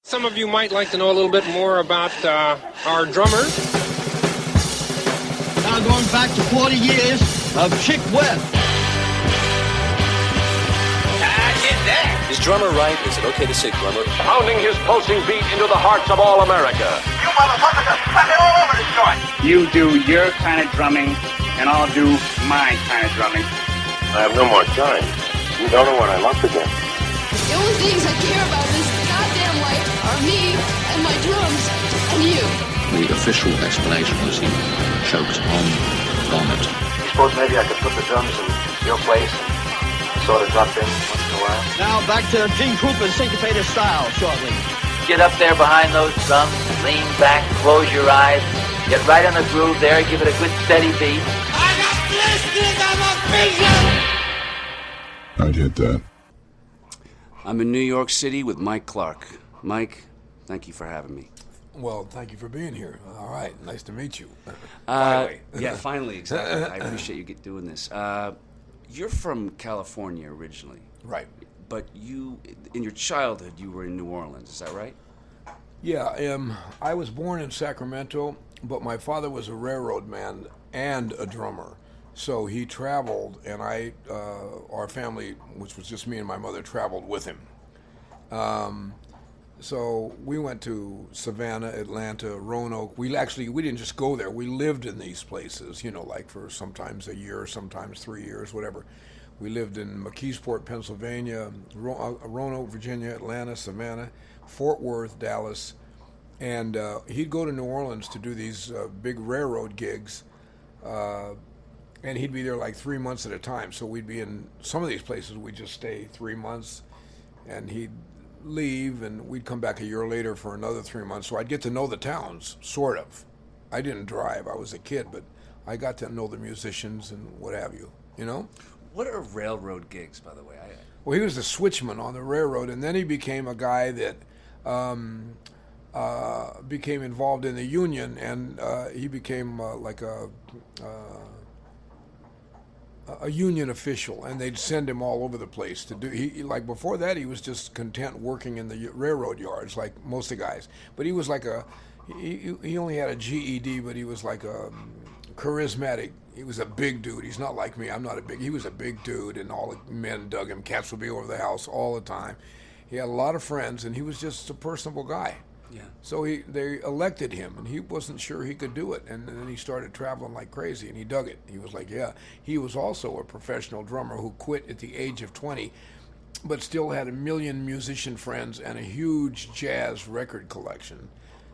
Some of you might like to know a little bit more about our drummer. Now going back to 40 years of Chick Webb. Get that. Is drummer right? Is it okay to say drummer? Pounding his pulsing beat into the hearts of all America. You motherfuckers are fucking all over this joint. You do your kind of drumming, and I'll do my kind of drumming. I have no more time. You don't know what I love again. The only things I care about in this goddamn life are me and my drums and you. The official explanation was he choked on vomit. You suppose maybe I could put the drums in your place and sort of drop in once in a while? Now back to Gene Krupa's syncopated style shortly. Get up there behind those drums, lean back, close your eyes, get right in the groove there, give it a good steady beat. I got blisters on my fingers! I'd hit that. I'm in New York City with Mike Clark. Mike, thank you for having me. Well, thank you for being here. All right, nice to meet you. Finally. Yeah, finally, exactly. I appreciate you doing this. You're from California originally. Right. But you, in your childhood, you were in New Orleans, is that right? Yeah, I was born in Sacramento, but my father was a railroad man and a drummer. So he traveled, and our family, which was just me and my mother, traveled with him. So we went to Savannah, Atlanta, Roanoke. We didn't just go there. We lived in these places, like for sometimes a year, sometimes 3 years, whatever. We lived in McKeesport, Pennsylvania, Roanoke, Virginia, Atlanta, Savannah, Fort Worth, Dallas. And he'd go to New Orleans to do these big railroad gigs. And he'd be there like 3 months at a time. So we'd be in some of these places, we'd just stay 3 months, and he'd leave, and we'd come back a year later for another 3 months. So I'd get to know the towns, sort of. I didn't drive, I was a kid, but I got to know the musicians and what have you, What are railroad gigs, by the way? Well, he was a switchman on the railroad, and then he became a guy that became involved in the union, and he became like a union official, and they'd send him all over the place to do. Like before that, he was just content working in the railroad yards, like most of the guys. But he was like he only had a GED, but he was like a charismatic. He was a big dude. He's not like me. I'm not a big. He was a big dude, and all the men dug him. Cats would be over the house all the time. He had a lot of friends, and he was just a personable guy. Yeah. So they elected him, and he wasn't sure he could do it. And then he started traveling like crazy, and he dug it. He was like, yeah. He was also a professional drummer who quit at the age of 20, but still had 1 million musician friends and a huge jazz record collection.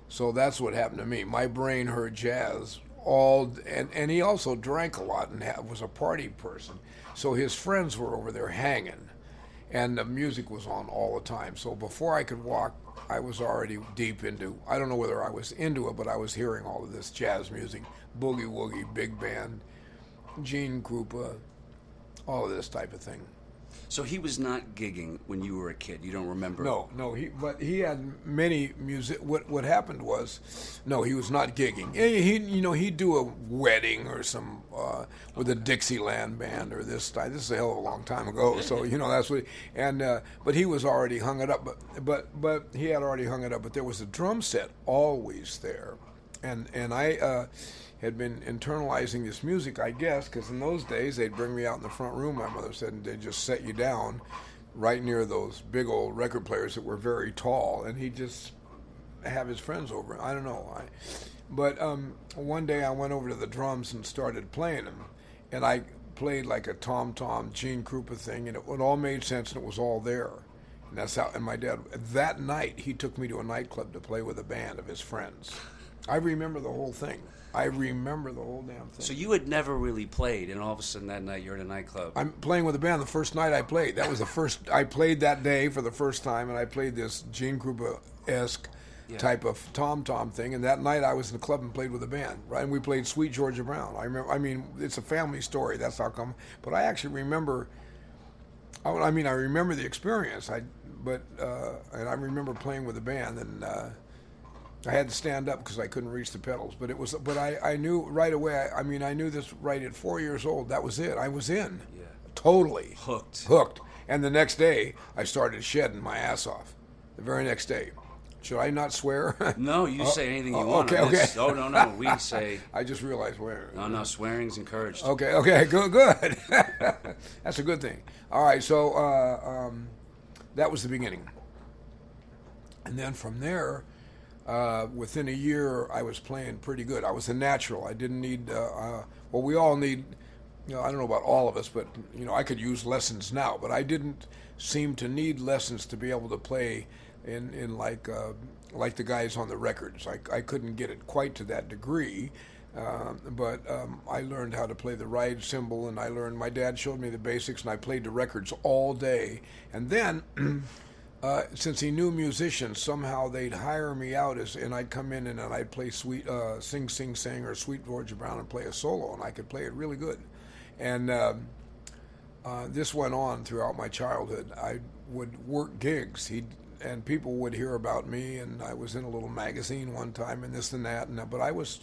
So that's what happened to me. My brain heard jazz and he also drank a lot and was a party person. So his friends were over there hanging, and the music was on all the time. So before I could walk, I was already deep into, I don't know whether I was into it, but I was hearing all of this jazz music, boogie woogie, big band, Gene Krupa, all of this type of thing. So he was not gigging when you were a kid. You don't remember? No. But he had many music. What happened was, no, he was not gigging. He'd do a wedding or some with a Dixieland band or this type. This is a hell of a long time ago. So that's what. But he was already hung it up. But he had already hung it up. But there was a drum set always there, and I. Had been internalizing this music, I guess, because in those days they'd bring me out in the front room, my mother said, and they'd just set you down right near those big old record players that were very tall, and he'd just have his friends over. I don't know why. But one day I went over to the drums and started playing them, and I played like a tom-tom Gene Krupa thing, and it all made sense, and it was all there. And that's how, and my dad, that night, he took me to a nightclub to play with a band of his friends. I remember the whole thing. I remember the whole damn thing. So you had never really played, and all of a sudden that night you're at a nightclub. I'm playing with a band the first night I played. That was the first, I played that day for the first time, and I played this Gene Krupa-esque type of tom-tom thing, and that night I was in the club and played with a band, right? And we played Sweet Georgia Brown. I mean, it's a family story, that's how come. But I actually remember, I remember the experience, and I remember playing with a band, and I had to stand up because I couldn't reach the pedals, but I knew right away. I knew this right at 4 years old. That was it. I was in, totally hooked. And the next day, I started shedding my ass off. The very next day, Should I not swear? No, you say anything you want. Okay, on okay. this. Oh, no. We say... I just realized where. No, swearing's encouraged. Okay, good. That's a good thing. All right, so that was the beginning. And then from there, within a year, I was playing pretty good. I was a natural. I didn't need, we all need, I don't know about all of us, but, I could use lessons now, but I didn't seem to need lessons to be able to play in like the guys on the records. I couldn't get it quite to that degree, but I learned how to play the ride cymbal, and my dad showed me the basics, and I played the records all day. And then, since he knew musicians, somehow they'd hire me out, and I'd come in and I'd play Sing Sing Sing or Sweet Georgia Brown and play a solo, and I could play it really good. And this went on throughout my childhood. I would work gigs. And people would hear about me, and I was in a little magazine one time, and this and that. But I was,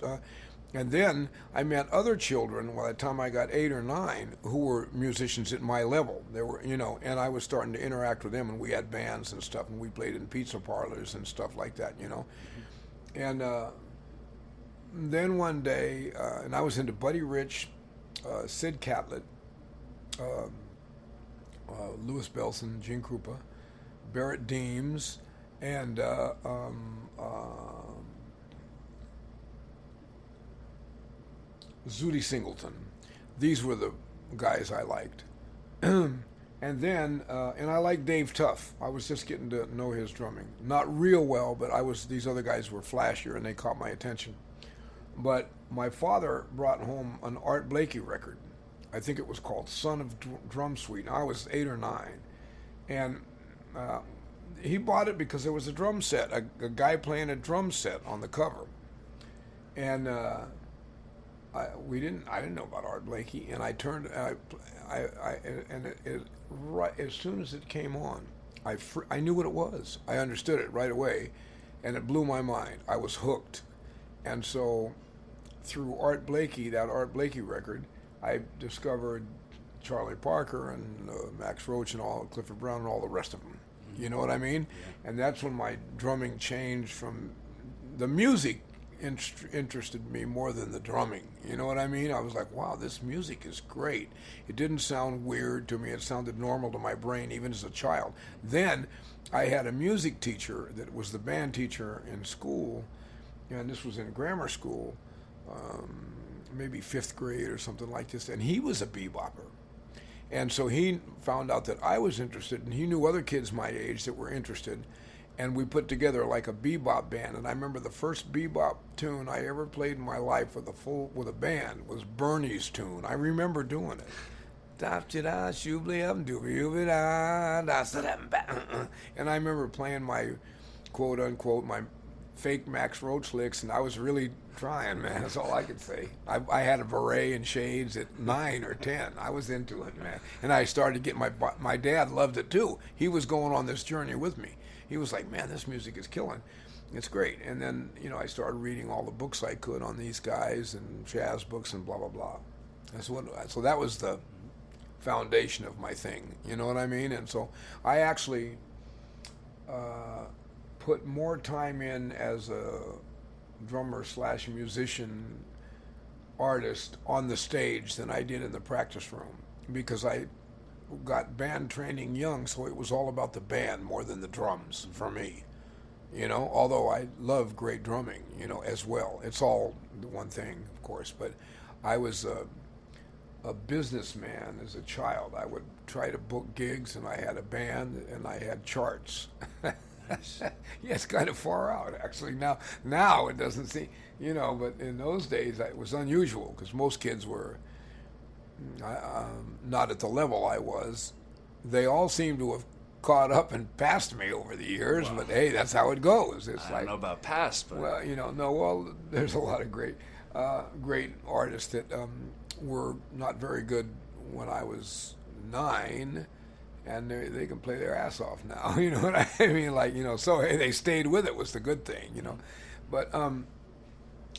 and then I met other children by the time I got 8 or 9 who were musicians at my level. They were, and I was starting to interact with them, and we had bands and stuff, and we played in pizza parlors and stuff like that, And then one day, and I was into Buddy Rich, Sid Catlett, Louis Bellson, Gene Krupa, Barrett Deems, and Zooty Singleton. These were the guys I liked. And then, and I liked Dave Tuff. I was just getting to know his drumming. Not real well, but these other guys were flashier, and they caught my attention. But my father brought home an Art Blakey record. I think it was called Son of Drum Suite. I was 8 or 9. And he bought it because there was a drum set, a guy playing a drum set on the cover. And I didn't know about Art Blakey, and I turned, right as soon as it came on, I knew what it was. I understood it right away, and it blew my mind. I was hooked. And so through Art Blakey, that Art Blakey record, I discovered Charlie Parker and Max Roach and Clifford Brown and all the rest of them. You know what I mean? Yeah. And that's when my drumming changed from the music interested me more than the drumming. You know what I mean? I was like, wow, this music is great. It didn't sound weird to me. It sounded normal to my brain, even as a child. Then I had a music teacher that was the band teacher in school, and this was in grammar school, maybe 5th grade or something like this, and he was a bebopper. And so he found out that I was interested, and he knew other kids my age that were interested, and we put together like a bebop band. And I remember the first bebop tune I ever played in my life with a band was Bernie's tune. I remember doing it. And I remember playing my quote unquote my fake Max Roach licks, and I was really trying, man. That's all I could say. I had a beret and shades at 9 or 10. I was into it, man. And I started getting my dad loved it too. He was going on this journey with me. He was like, man, this music is killing. It's great. And then, I started reading all the books I could on these guys and jazz books and blah, blah, blah. So that was the foundation of my thing. You know what I mean? And so I actually put more time in as a drummer / musician artist on the stage than I did in the practice room, because I got band training young, so it was all about the band more than the drums for me. Although I love great drumming, as well. It's all the one thing, of course, but I was a businessman as a child. I would try to book gigs, and I had a band, and I had charts. Yeah, it's kind of far out, actually. Now it doesn't seem, but in those days it was unusual, because most kids were not at the level I was. They all seem to have caught up and passed me over the years, but hey, that's how it goes. I don't know about past, but... Well, there's a lot of great artists that were not very good when I was 9, and they can play their ass off now. You know what I mean? So hey, they stayed with it was the good thing, But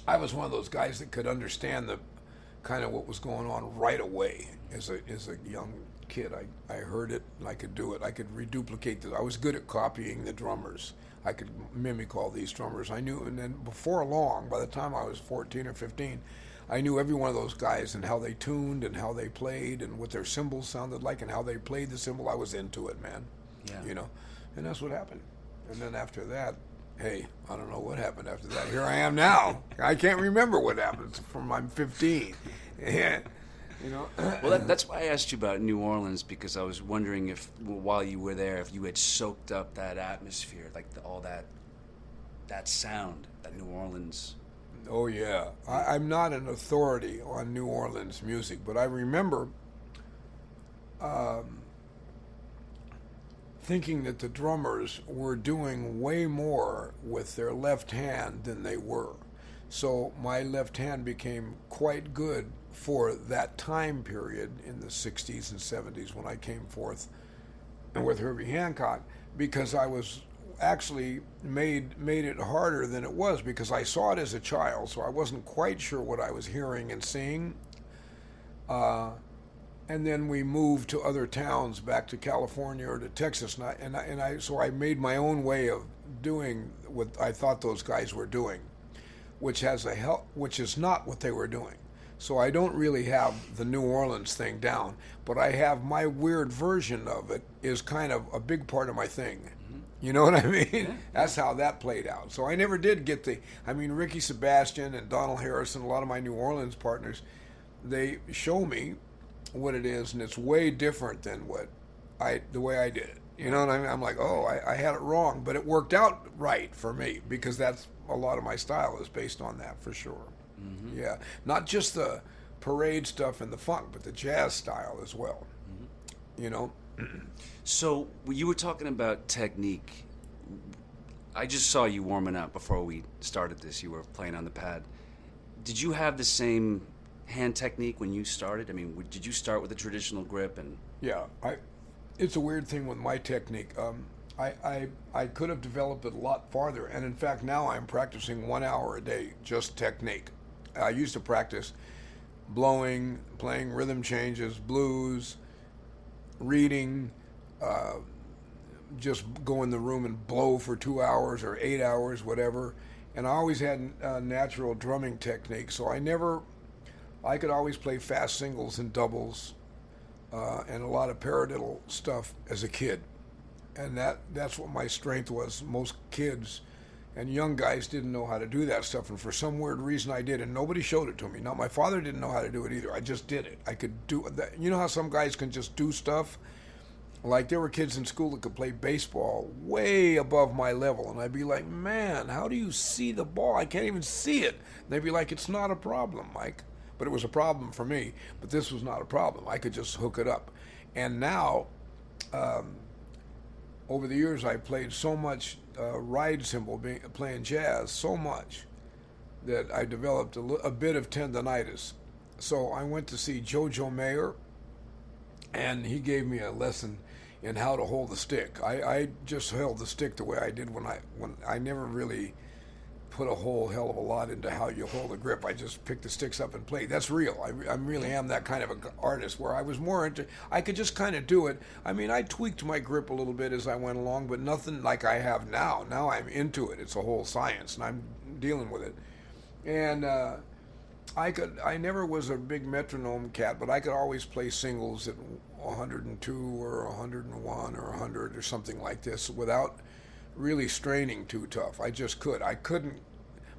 I was one of those guys that could understand the kind of what was going on right away as a young kid. I heard it, and I could do it. I could reduplicate it. I was good at copying the drummers. I could mimic all these drummers. I knew, and then before long, by the time I was 14 or 15, I knew every one of those guys and how they tuned and how they played and what their cymbals sounded like and how they played the cymbal. I was into it, man. Yeah. You know, and that's what happened. And then after that, hey, I don't know what happened after that. Here I am now. I can't remember what happened from I'm 15. Yeah. You know. Well, that's why I asked you about New Orleans, because I was wondering if, while you were there, if you had soaked up that atmosphere, like all that sound, that New Orleans. Oh yeah, I'm not an authority on New Orleans music, but I remember thinking that the drummers were doing way more with their left hand than they were. So my left hand became quite good for that time period in the 60s and 70s when I came forth with Herbie Hancock, because I was actually made it harder than it was, because I saw it as a child, so I wasn't quite sure what I was hearing and seeing. And then we moved to other towns, back to California or to Texas, so I made my own way of doing what I thought those guys were doing, which is not what they were doing. So I don't really have the New Orleans thing down, but I have my weird version of it is kind of a big part of my thing. Mm-hmm. You know what I mean? Yeah. That's how that played out. So I never did get Ricky Sebastian and Donald Harrison, a lot of my New Orleans partners, they show me what it is, and it's way different than the way I did it. You know what I mean? I'm like, oh, I had it wrong, but it worked out right for me, because that's a lot of my style is based on that, for sure. Mm-hmm. Yeah, not just the parade stuff and the funk, but the jazz style as well. Mm-hmm. You know. So you were talking about technique. I just saw you warming up before we started this. You were playing on the pad. Did you have the same hand technique when you started? I mean, did you start with a traditional grip? And yeah, it's a weird thing with my technique. I could have developed it a lot farther, and in fact now I'm practicing 1 hour a day, just technique. I used to practice blowing, playing rhythm changes, blues, reading, just go in the room and blow for 2 hours or 8 hours, whatever. And I always had natural drumming technique, so I could always play fast singles and doubles and a lot of paradiddle stuff as a kid. And that's what my strength was. Most kids and young guys didn't know how to do that stuff, and for some weird reason I did, and nobody showed it to me. Now, my father didn't know how to do it either. I just did it. I could do that. You know how some guys can just do stuff? Like, there were kids in school that could play baseball way above my level, and I'd be like, man, how do you see the ball? I can't even see it. And they'd be like, it's not a problem, Mike. But it was a problem for me. But this was not a problem. I could just hook it up. And now, over the years, I played so much ride cymbal, playing jazz, so much that I developed a bit of tendonitis. So I went to see Jojo Mayer, and he gave me a lesson in how to hold the stick. I just held the stick the way I did when I never really put a whole hell of a lot into how you hold a grip. I just picked the sticks up and played. That's real. I really am that kind of an artist, where I was more into, I could just kind of do it. I mean, I tweaked my grip a little bit as I went along, but nothing like I have now. Now I'm into it. It's a whole science, and I'm dealing with it. And I never was a big metronome cat, but I could always play singles at 102 or 101 or 100 or something like this without really straining too tough. I just could. I couldn't,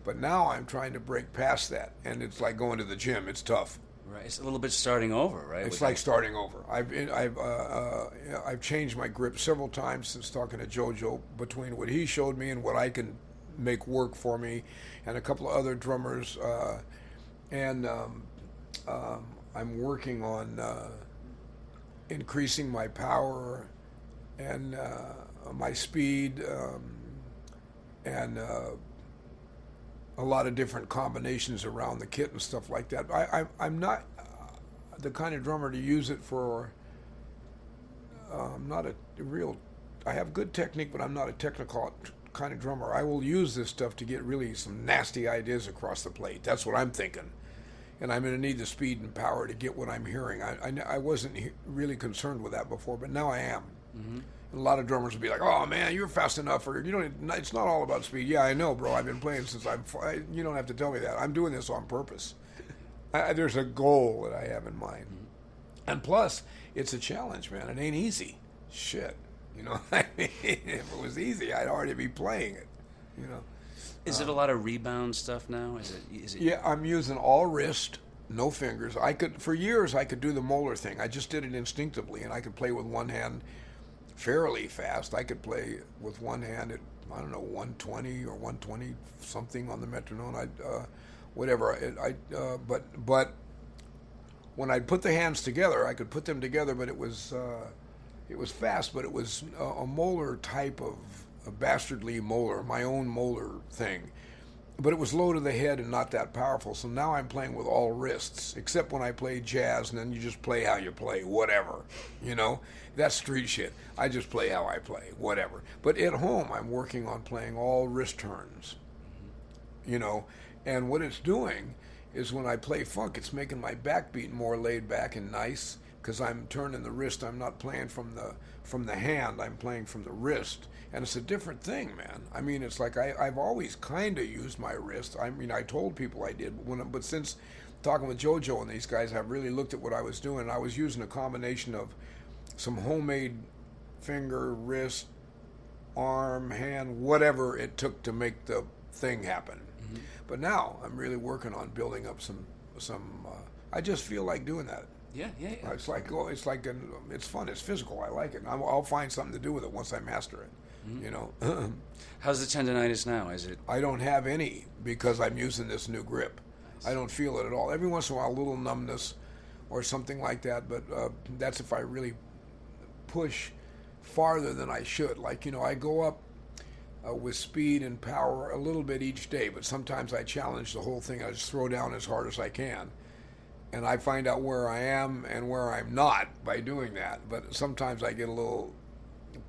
but now I'm trying to break past that, and it's like going to the gym. It's tough. Right. It's a little bit starting over, right? It's like starting over. I've changed my grip several times since talking to Jojo, between what he showed me and what I can make work for me, and a couple of other drummers, and I'm working on increasing my power and my speed, and a lot of different combinations around the kit and stuff like that. I'm not the kind of drummer to use it for. I'm not a real. I have good technique, but I'm not a technical kind of drummer. I will use this stuff to get really some nasty ideas across the plate. That's what I'm thinking. And I'm going to need the speed and power to get what I'm hearing. I wasn't really concerned with that before, but now I am. Mm-hmm. A lot of drummers would be like, "Oh man, you're fast enough," or "You don't. It's not all about speed." Yeah, I know, bro. I've been playing since you don't have to tell me that. I'm doing this on purpose. There's a goal that I have in mind, and plus, it's a challenge, man. It ain't easy. Shit, you know. I mean, if it was easy, I'd already be playing it. You know. Is it a lot of rebound stuff now? Is it? Yeah, I'm using all wrist, no fingers. For years I could do the Moeller thing. I just did it instinctively, and I could play with one hand fairly fast. I could play with one hand at 120 or 120 something on the metronome. But when I'd put the hands together, I could put them together. But it was fast. But it was a Moeller type of a bastardly Moeller, my own Moeller thing. But it was low to the head and not that powerful. So now I'm playing with all wrists, except when I play jazz, and then you just play how you play, whatever. You know, that's street shit. I just play how I play, whatever. But at home, I'm working on playing all wrist turns. You know, and what it's doing is when I play funk, it's making my backbeat more laid back and nice because I'm turning the wrist. I'm not playing from the hand. I'm playing from the wrist. And it's a different thing, man. I mean, it's like I've always kind of used my wrist. I mean, I told people I did, but since talking with JoJo and these guys, I've really looked at what I was doing. I was using a combination of some homemade finger, wrist, arm, hand, whatever it took to make the thing happen. Mm-hmm. But now I'm really working on building up some. I just feel like doing that. Yeah. It's fun. It's physical. I like it. I'll find something to do with it once I master it. Mm-hmm. You know. How's the tendonitis now? Is it? I don't have any because I'm using this new grip. Nice. I don't feel it at all. Every once in a while, a little numbness or something like that, but that's if I really push farther than I should. Like, you know, I go up with speed and power a little bit each day, but sometimes I challenge the whole thing. I just throw down as hard as I can. And I find out where I am and where I'm not by doing that. But sometimes I get a little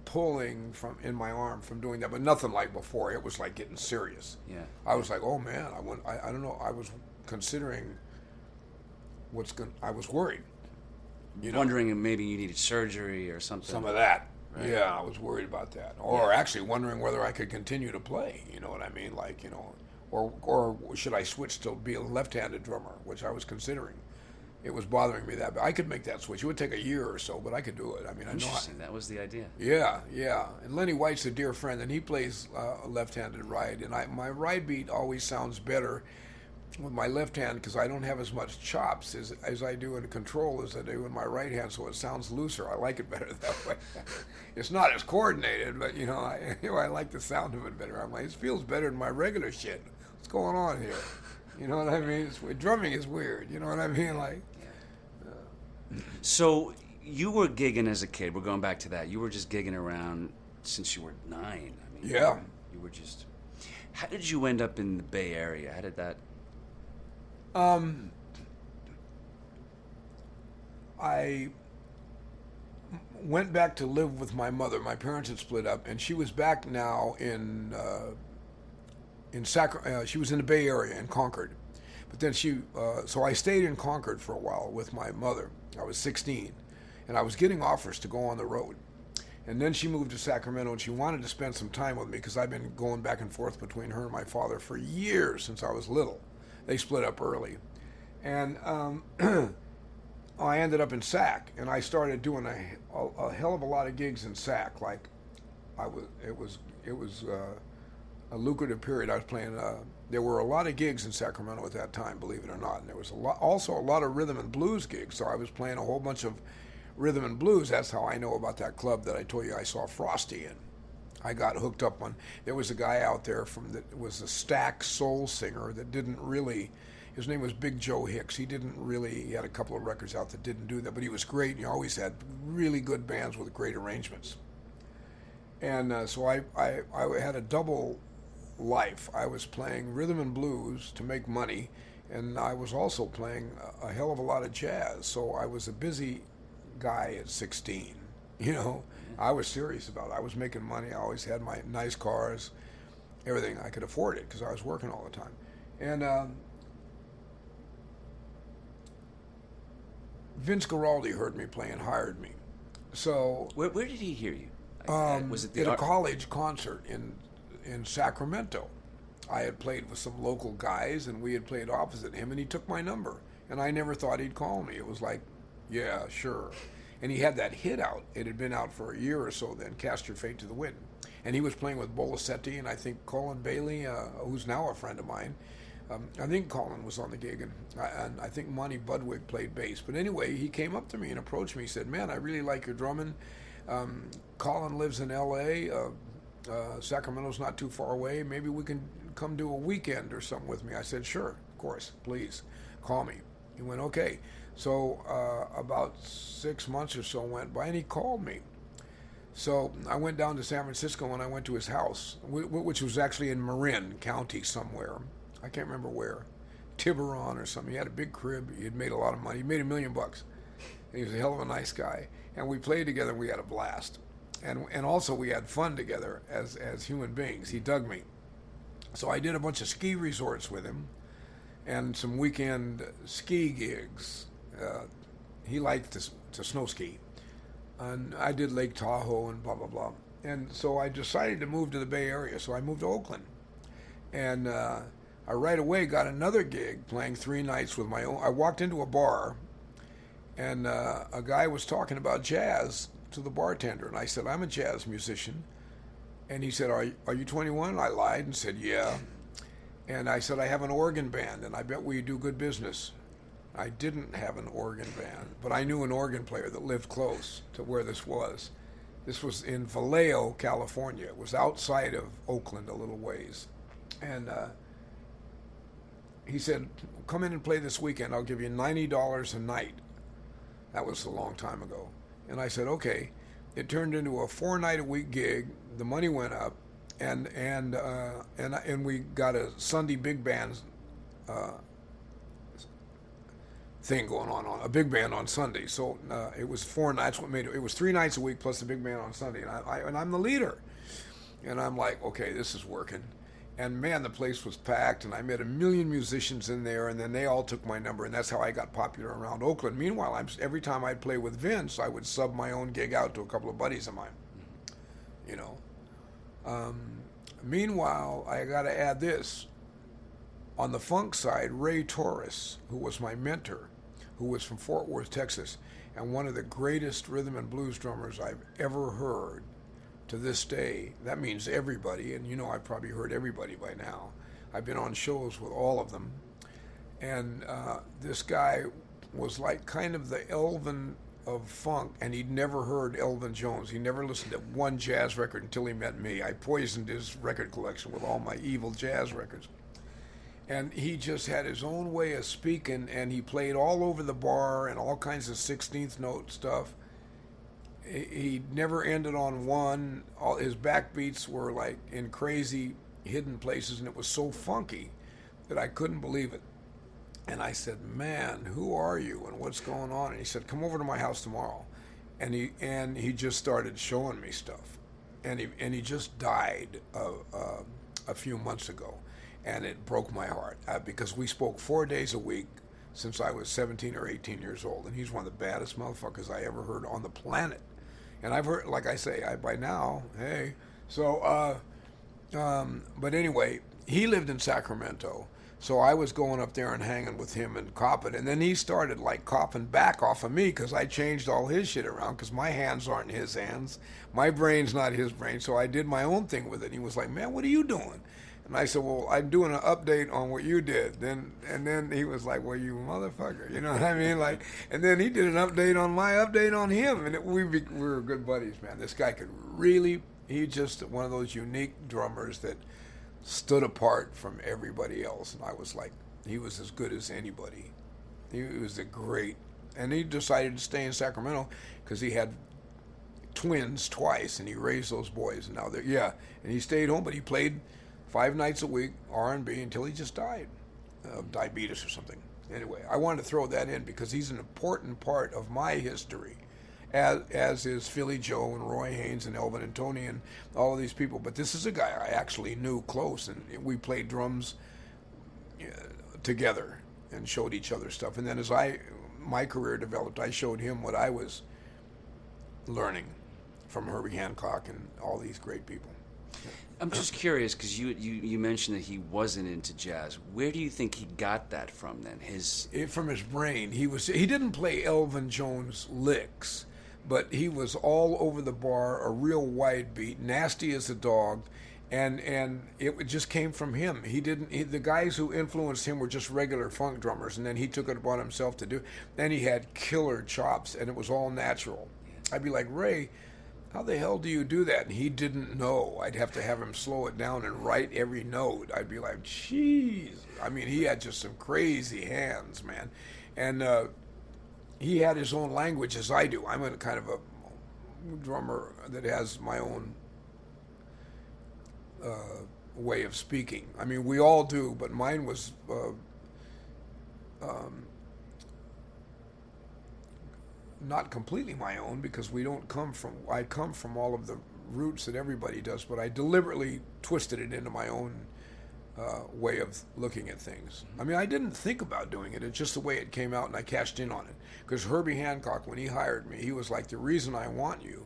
pulling in my arm from doing that, but nothing like before. It was like getting serious. Yeah. I was like, oh man, I don't know. I was considering I was worried. You know? Wondering if maybe you needed surgery or something. Some of that. Right. Yeah, I was worried about that. Or actually wondering whether I could continue to play. You know what I mean? Like, you know, or should I switch to be a left-handed drummer, which I was considering. It was bothering me that, but I could make that switch. It would take a year or so, but I could do it. I mean, Interesting. That was the idea. Yeah. And Lenny White's a dear friend, and he plays a left-handed ride, and my ride beat always sounds better with my left hand because I don't have as much chops as I do in control as I do in my right hand, so it sounds looser. I like it better that way. It's not as coordinated, but you know, I like the sound of it better. I'm like, it feels better than my regular shit. What's going on here? You know what I mean? Drumming is weird. You know what I mean? Like. So you were gigging as a kid. We're going back to that. You were just gigging around since you were 9. I mean, yeah. You were just. How did you end up in the Bay Area? How did that? I went back to live with my mother. My parents had split up, and she was back now in Sacramento. She was in the Bay Area in Concord, but then so I stayed in Concord for a while with my mother. I was 16, and I was getting offers to go on the road. And then she moved to Sacramento, and she wanted to spend some time with me because I've been going back and forth between her and my father for years since I was little. They split up early. And I ended up in Sac, and I started doing a hell of a lot of gigs in Sac. Like, it was a lucrative period. I was playing. There were a lot of gigs in Sacramento at that time, believe it or not. And there was also a lot of rhythm and blues gigs. So I was playing a whole bunch of rhythm and blues. That's how I know about that club that I told you I saw Frosty in. I got hooked up on. There was a guy out there was a Stax soul singer that didn't really. His name was Big Joe Hicks. He had a couple of records out that didn't do that, but he was great. He always had really good bands with great arrangements. And so I had a double life. I was playing rhythm and blues to make money, and I was also playing a hell of a lot of jazz. So I was a busy guy at 16. You know, I was serious about it. I was making money. I always had my nice cars, everything. I could afford it because I was working all the time. And Vince Guaraldi heard me play and hired me. So where did he hear you? Was it the at a art- college concert in Sacramento. I had played with some local guys, and we had played opposite him, and he took my number. And I never thought he'd call me. It was like, yeah, sure. And he had that hit out. It had been out for a year or so then, Cast Your Fate to the Wind. And he was playing with Bolasetti and I think Colin Bailey, who's now a friend of mine. I think Colin was on the gig, and I think Monty Budwig played bass. But anyway, he came up to me and approached me. He said, man, I really like your drumming. Colin lives in L.A., Sacramento's not too far away. Maybe we can come do a weekend or something with me. I said, sure, of course, please, call me. He went, okay. So about 6 months or so went by, and he called me. So I went down to San Francisco, and I went to his house, which was actually in Marin County somewhere. I can't remember where. Tiburon or something. He had a big crib. He had made a lot of money. He made $1 million. And he was a hell of a nice guy. And we played together, and we had a blast. And also we had fun together as human beings. He dug me. So I did a bunch of ski resorts with him and some weekend ski gigs. He liked to snow ski. And I did Lake Tahoe and blah, blah, blah. And so I decided to move to the Bay Area. So I moved to Oakland. And I right away got another gig playing 3 nights with my own. I walked into a bar, and a guy was talking about jazz to the bartender. And I said, I'm a jazz musician. And he said, are you 21? And I lied and said, yeah. And I said, I have an organ band, and I bet we do good business. I didn't have an organ band, but I knew an organ player that lived close to where this was. This was in Vallejo, California. It was outside of Oakland a little ways. And he said, come in and play this weekend. I'll give you $90 a night. That was a long time ago. And I said, okay. It turned into a 4-night-a-week gig. The money went up, and we got a Sunday big band thing going on a big band on Sunday. So it was 4 nights. What made it? It was 3 nights a week plus the big band on Sunday, and I'm the leader. And I'm like, okay, this is working. And man, the place was packed, and I met 1 million musicians in there, and then they all took my number, and that's how I got popular around Oakland. Meanwhile, every time I'd play with Vince, I would sub my own gig out to a couple of buddies of mine, you know. Meanwhile, I got to add this. On the funk side, Ray Torres, who was my mentor, who was from Fort Worth, Texas, and one of the greatest rhythm and blues drummers I've ever heard, to this day. That means everybody, and you know I've probably heard everybody by now. I've been on shows with all of them. And this guy was like kind of the Elvin of funk, and he'd never heard Elvin Jones. He never listened to one jazz record until he met me. I poisoned his record collection with all my evil jazz records. And he just had his own way of speaking, and he played all over the bar and all kinds of 16th note stuff. He never ended on one. All his backbeats were like in crazy hidden places, and it was so funky that I couldn't believe it. And I said, man, who are you and what's going on? And he said, come over to my house tomorrow. And he just started showing me stuff. And he just died a few months ago. And it broke my heart because we spoke 4 days a week since I was 17 or 18 years old. And he's one of the baddest motherfuckers I ever heard on the planet. And I've heard, like I say, by now, hey. So, but anyway, he lived in Sacramento. So I was going up there and hanging with him and copping. And then he started like copping back off of me because I changed all his shit around because my hands aren't his hands. My brain's not his brain. So I did my own thing with it. And he was like, man, what are you doing? And I said, well, I'm doing an update on what you did. And then he was like, well, you motherfucker. You know what I mean? Like, and then he did an update on my update on him. And we were good buddies, man. This guy could really, he's just one of those unique drummers that stood apart from everybody else. And I was like, he was as good as anybody. He was a great, and he decided to stay in Sacramento because he had twins twice, and he raised those boys. And now they're, yeah. And he stayed home, but he played 5 nights a week, R&B, until he just died of diabetes or something. Anyway, I wanted to throw that in because he's an important part of my history, as is Philly Joe and Roy Haynes and Elvin and Tony and all of these people. But this is a guy I actually knew close, and we played drums together and showed each other stuff. And then as my career developed, I showed him what I was learning from Herbie Hancock and all these great people. I'm just curious because you mentioned that he wasn't into jazz. Where do you think he got that from then? From his brain. He didn't play Elvin Jones licks, but he was all over the bar, a real wide beat, nasty as a dog, and it just came from him. The guys who influenced him were just regular funk drummers, and then he took it upon himself to do. Then he had killer chops, and it was all natural. I'd be like, Ray, how the hell do you do that? And he didn't know. I'd have to have him slow it down and write every note. I'd be like, jeez. I mean, he had just some crazy hands, man. And he had his own language as I do. I'm a kind of a drummer that has my own way of speaking. I mean, we all do, but mine was not completely my own, because I come from all of the roots that everybody does, but I deliberately twisted it into my own way of looking at things. I mean, I didn't think about doing it. It's just the way it came out, and I cashed in on it. Because Herbie Hancock, when he hired me, he was like, the reason I want you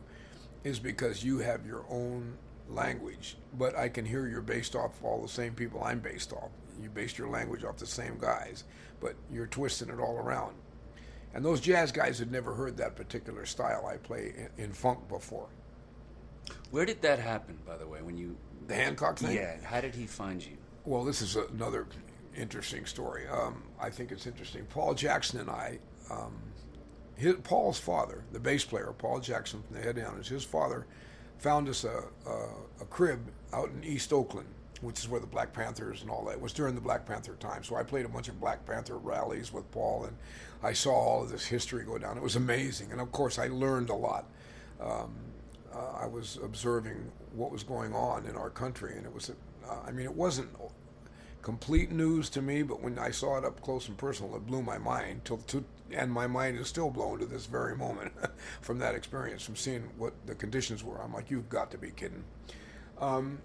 is because you have your own language, but I can hear you're based off all the same people I'm based off. You based your language off the same guys, but you're twisting it all around. And those jazz guys had never heard that particular style I play in funk before. Where did that happen, by the way, The Hancock thing? Yeah, how did he find you? Well, this is another interesting story. I think it's interesting. Paul Jackson and I, Paul's father, the bass player, Paul Jackson from the Headhunters, his father found us a crib out in East Oakland, which is where the Black Panthers and all that. It was during the Black Panther time. So I played a bunch of Black Panther rallies with Paul, and I saw all of this history go down. It was amazing. And of course, I learned a lot. I was observing what was going on in our country, and it was, it wasn't complete news to me, but when I saw it up close and personal, it blew my mind. And my mind is still blown to this very moment from that experience, from seeing what the conditions were. I'm like, you've got to be kidding. But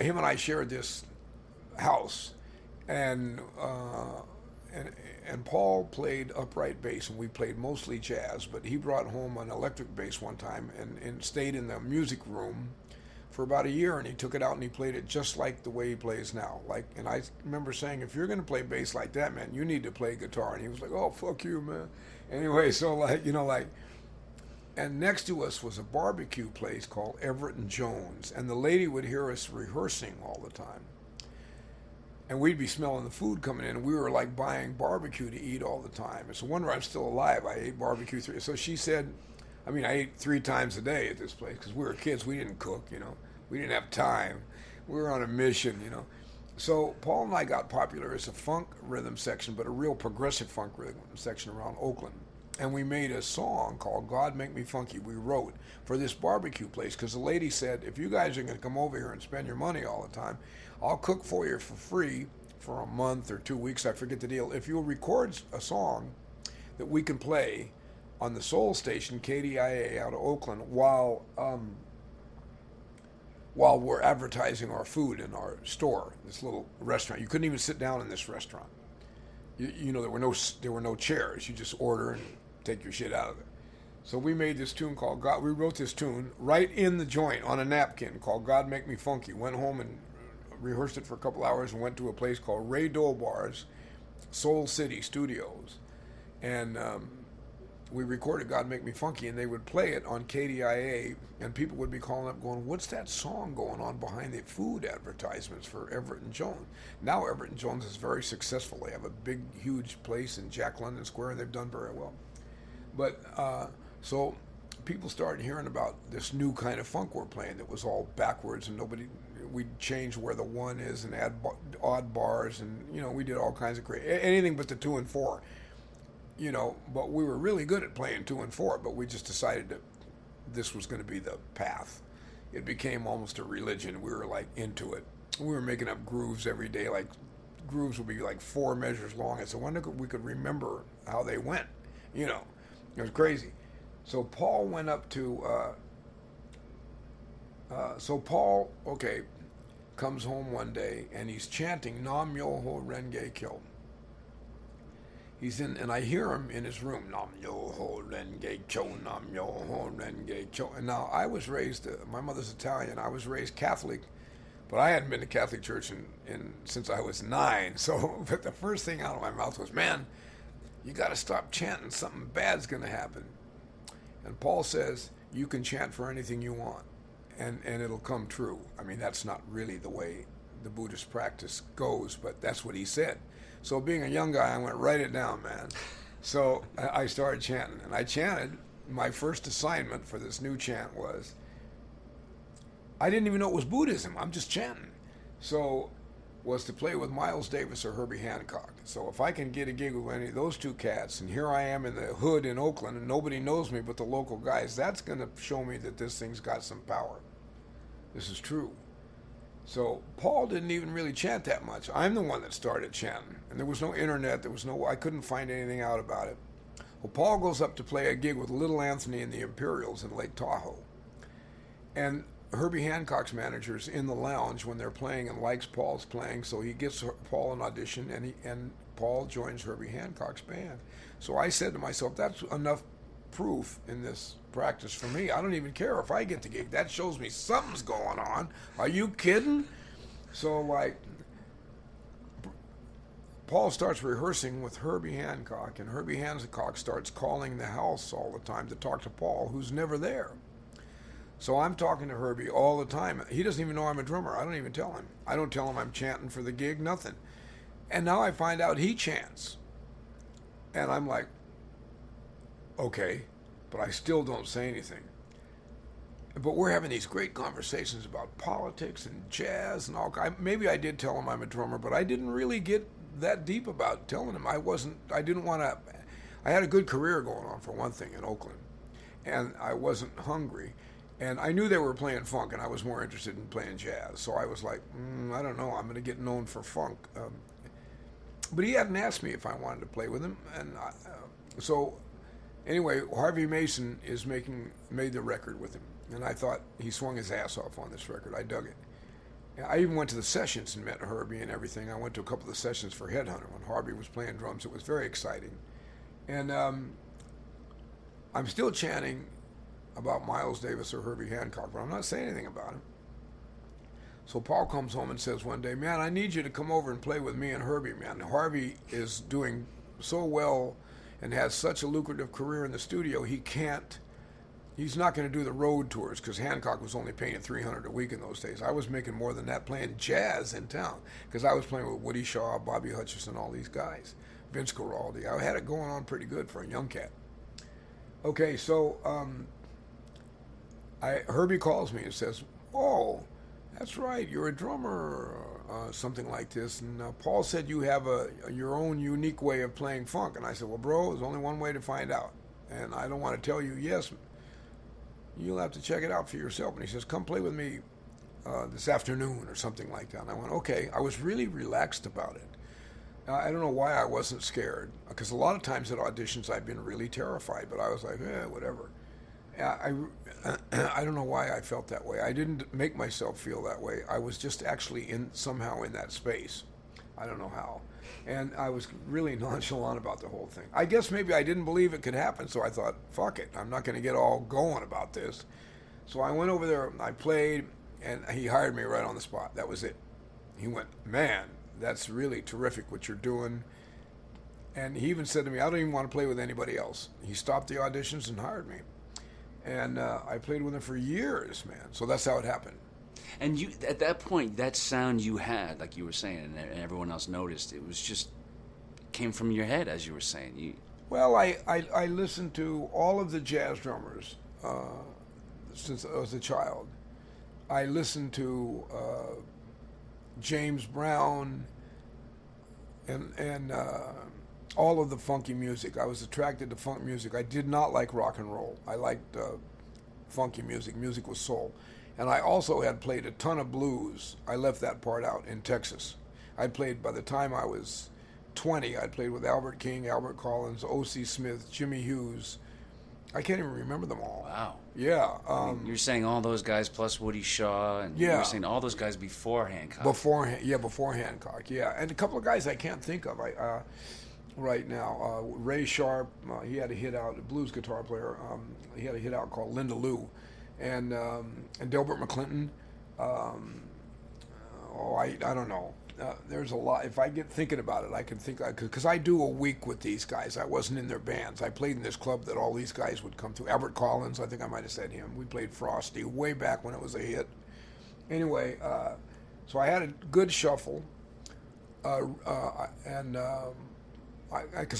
him and I shared this house, and Paul played upright bass, and we played mostly jazz, but he brought home an electric bass one time and stayed in the music room for about a year, and he took it out and he played it just like the way he plays now. And I remember saying, if you're going to play bass like that, man, you need to play guitar. And he was like, oh, fuck you, man. Anyway, so and next to us was a barbecue place called Everett and Jones, and the lady would hear us rehearsing all the time. And we'd be smelling the food coming in, and we were like buying barbecue to eat all the time. It's a wonder I'm still alive. I ate barbecue so she said, I ate 3 times a day at this place because we were kids. We didn't cook, We didn't have time. We were on a mission, So Paul and I got popular as a funk rhythm section, but a real progressive funk rhythm section around Oakland. And we made a song called God Make Me Funky. We wrote for this barbecue place because the lady said, if you guys are going to come over here and spend your money all the time, I'll cook for you for free for a month or 2 weeks. I forget the deal. If you'll record a song that we can play on the Soul Station, KDIA, out of Oakland, while we're advertising our food in our store, this little restaurant. You couldn't even sit down in this restaurant. There were no chairs. You just order and take your shit out of it. So we made this tune called God. We wrote this tune right in the joint on a napkin called God Make Me Funky. Went home and rehearsed it for a couple hours and went to a place called Ray Dolbar's Soul City Studios, and we recorded God Make Me Funky, and they would play it on KDIA, and people would be calling up going, what's that song going on behind the food advertisements for Everett and Jones? Now Everett and Jones is very successful. They have a big, huge place in Jack London Square, and they've done very well. But so people started hearing about this new kind of funk we're playing that was all backwards, and we'd change where the 1 is and add odd bars, and we did all kinds of anything but the 2 and 4. But we were really good at playing 2 and 4, but we just decided that this was going to be the path. It became almost a religion. We were like into it. We were making up grooves every day. Like grooves would be like 4 measures long. I wonder if we could remember how they went. It was crazy. So Paul went up to, Paul comes home one day and he's chanting Nam Myoho Renge Kyo. he's in, and I hear him in his room. Nam yo ho renge kyo, nam yo ho renge kyo. And now I was raised, my mother's Italian. I was raised Catholic, but I hadn't been to Catholic church since I was 9. So, but the first thing out of my mouth was, man, you got to stop chanting. Something bad's going to happen. And Paul says, you can chant for anything you want, and it'll come true. I mean, that's not really the way the Buddhist practice goes, but that's what he said. So being a young guy, I went, write it down, man. So I started chanting, and I chanted. My first assignment for this new chant was, I didn't even know it was Buddhism. I'm just chanting. So was to play with Miles Davis or Herbie Hancock. So if I can get a gig with any of those two cats, and here I am in the hood in Oakland, and nobody knows me but the local guys, that's going to show me that this thing's got some power. This is true. So Paul didn't even really chant that much. I'm the one that started chanting. And there was no internet. I couldn't find anything out about it. Well, Paul goes up to play a gig with Little Anthony and the Imperials in Lake Tahoe. And Herbie Hancock's manager's in the lounge when they're playing and likes Paul's playing, so he gets Paul an audition, and Paul joins Herbie Hancock's band. So I said to myself, that's enough proof in this practice for me. I don't even care if I get the gig. That shows me something's going on. Are you kidding? So, like, Paul starts rehearsing with Herbie Hancock, and Herbie Hancock starts calling the house all the time to talk to Paul, who's never there. So I'm talking to Herbie all the time. He doesn't even know I'm a drummer. I don't even tell him. I don't tell him I'm chanting for the gig, nothing. And now I find out he chants. And I'm like, okay, but I still don't say anything. But we're having these great conversations about politics and jazz and all. Maybe I did tell him I'm a drummer, but I didn't really get that deep about telling him. I didn't want to. I had a good career going on, for one thing, in Oakland. And I wasn't hungry. And I knew they were playing funk, and I was more interested in playing jazz. So I was like, I don't know, I'm going to get known for funk. But he hadn't asked me if I wanted to play with him. And so anyway, Harvey Mason made the record with him. And I thought he swung his ass off on this record. I dug it. I even went to the sessions and met Herbie and everything. I went to a couple of the sessions for Headhunter when Harvey was playing drums. It was very exciting. And I'm still chanting about Miles Davis or Herbie Hancock, but I'm not saying anything about him. So Paul comes home and says one day, man, I need you to come over and play with me and Herbie, man. Harvey is doing so well and has such a lucrative career in the studio, he's not going to do the road tours, because Hancock was only paying $300 a week in those days. I was making more than that playing jazz in town, because I was playing with Woody Shaw, Bobby Hutcherson, all these guys, Vince Guaraldi. I had it going on pretty good for a young cat. Okay, so Herbie calls me and says, oh, that's right, you're a drummer, something like this. And Paul said you have your own unique way of playing funk. And I said, well, bro, there's only one way to find out. And I don't want to tell you yes. You'll have to check it out for yourself. And he says, come play with me this afternoon or something like that. And I went, okay. I was really relaxed about it. I don't know why I wasn't scared, because a lot of times at auditions I've been really terrified, but I was like, whatever. I don't know why I felt that way. I didn't make myself feel that way. I was just actually somehow in that space. I don't know how. And I was really nonchalant about the whole thing. I guess maybe I didn't believe it could happen, so I thought, fuck it, I'm not going to get all going about this. So I went over there, I played, and he hired me right on the spot. That was it. He went, man, that's really terrific what you're doing. And he even said to me, I don't even want to play with anybody else. He stopped the auditions and hired me. And I played with him for years, man. So that's how it happened. And you, at that point, that sound you had, like you were saying, and everyone else noticed, it was just came from your head, as you were saying. Well, I listened to all of the jazz drummers since I was a child. I listened to James Brown and all of the funky music. I was attracted to funk music. I did not like rock and roll. I liked funky music. Music was soul. And I also had played a ton of blues. I left that part out in Texas. I played, by the time I was 20, I'd played with Albert King, Albert Collins, O.C. Smith, Jimmy Hughes. I can't even remember them all. Wow. Yeah. You're saying all those guys plus Woody Shaw, and you're saying all those guys before Hancock. Before Hancock, yeah. And a couple of guys I can't think of. right now. Ray Sharp, he had a hit out, a blues guitar player. He had a hit out called Linda Lou, and Delbert McClinton. I don't know. There's a lot. If I get thinking about it, I can think, because I do a week with these guys. I wasn't in their bands. I played in this club that all these guys would come to. Albert Collins, I think I might have said him. We played Frosty way back when it was a hit. Anyway, so I had a good shuffle, because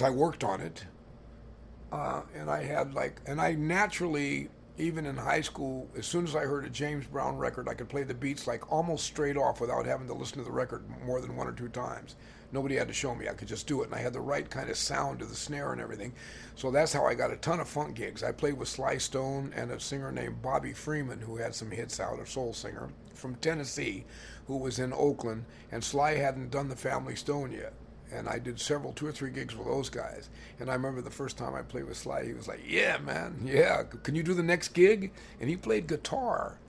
I worked on it, and I had and I naturally, even in high school, as soon as I heard a James Brown record, I could play the beats like almost straight off without having to listen to the record more than 1 or 2 times. Nobody had to show me. I could just do it, and I had the right kind of sound to the snare and everything. So that's how I got a ton of funk gigs. I played with Sly Stone and a singer named Bobby Freeman, who had some hits out, a soul singer from Tennessee, who was in Oakland, and Sly hadn't done the Family Stone yet. And I did 2 or 3 gigs with those guys. And I remember the first time I played with Sly, he was like, yeah, man, yeah, can you do the next gig? And he played guitar.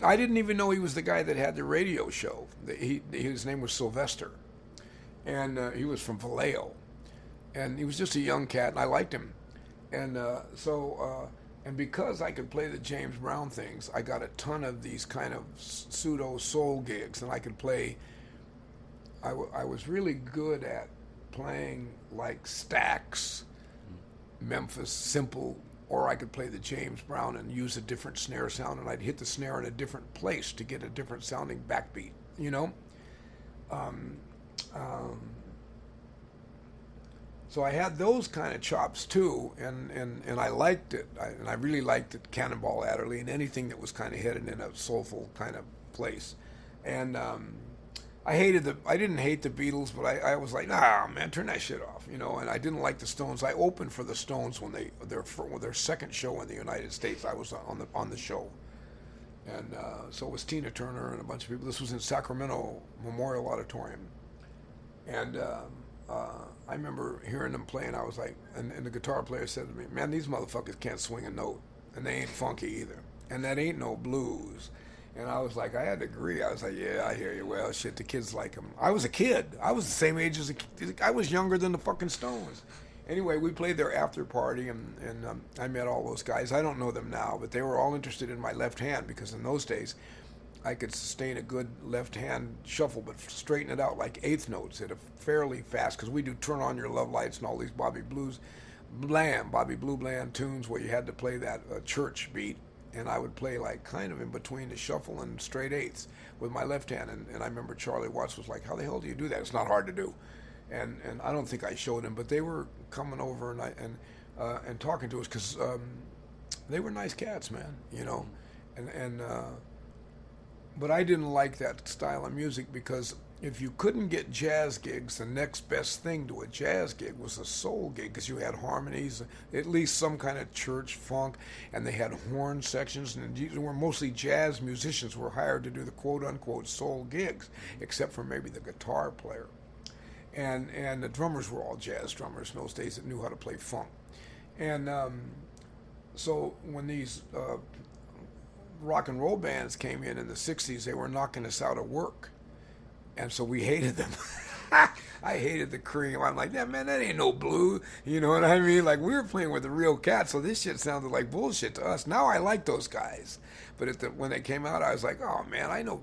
I didn't even know he was the guy that had the radio show. His name was Sylvester. And he was from Vallejo. And he was just a young cat, and I liked him. And and because I could play the James Brown things, I got a ton of these kind of pseudo soul gigs, and I could play. I was really good at playing like Stax, Memphis, simple, or I could play the James Brown and use a different snare sound, and I'd hit the snare in a different place to get a different sounding backbeat, you know? So I had those kind of chops too, and I liked it. I really liked it, Cannonball Adderley, and anything that was kind of headed in a soulful kind of place. And I didn't hate the Beatles, but I was like, nah, man, turn that shit off, you know. And I didn't like the Stones. I opened for the Stones when their second show in the United States. I was on the show, and so it was Tina Turner and a bunch of people. This was in Sacramento Memorial Auditorium, and I remember hearing them play, and I was like, and the guitar player said to me, man, these motherfuckers can't swing a note, and they ain't funky either, and that ain't no blues. And I was like, I had to agree. I was like, yeah, I hear you. Well, shit, the kids like them. I was a kid. I was the same age as I was younger than the fucking Stones. Anyway, we played their after party, and I met all those guys. I don't know them now, but they were all interested in my left hand, because in those days, I could sustain a good left hand shuffle, but straighten it out like eighth notes at a fairly fast, because we do Turn On Your Love Lights and all these Bobby Blue Bland tunes where you had to play that church beat. And I would play like kind of in between the shuffle and straight eighths with my left hand. And I remember Charlie Watts was like, how the hell do you do that? It's not hard to do. And I don't think I showed him, but they were coming over and talking to us, because they were nice cats, man, you know. But I didn't like that style of music, because if you couldn't get jazz gigs, the next best thing to a jazz gig was a soul gig, because you had harmonies, at least some kind of church funk, and they had horn sections, and these were mostly jazz musicians who were hired to do the quote-unquote soul gigs, except for maybe the guitar player. And the drummers were all jazz drummers in those days that knew how to play funk. And so when these rock and roll bands came in the 60s, they were knocking us out of work. And so we hated them. I hated the Cream. I'm like, yeah, man, that ain't no blue. You know what I mean? Like, we were playing with the real cats, so this shit sounded like bullshit to us. Now I like those guys. But when they came out, I was like, oh, man, I know.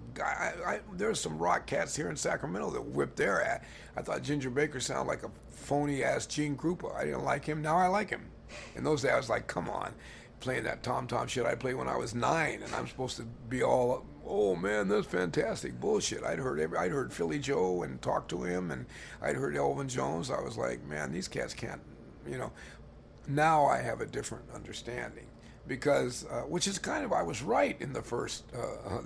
There's some rock cats here in Sacramento that whipped their ass. I thought Ginger Baker sounded like a phony-ass Gene Krupa. I didn't like him. Now I like him. In those days, I was like, come on. Playing that tom-tom shit I played when I was 9, and I'm supposed to be all, oh man, that's fantastic bullshit. I'd heard Philly Joe and talked to him, and I'd heard Elvin Jones. I was like, man, these cats can't, you know. Now I have a different understanding, because which is kind of, I was right in the first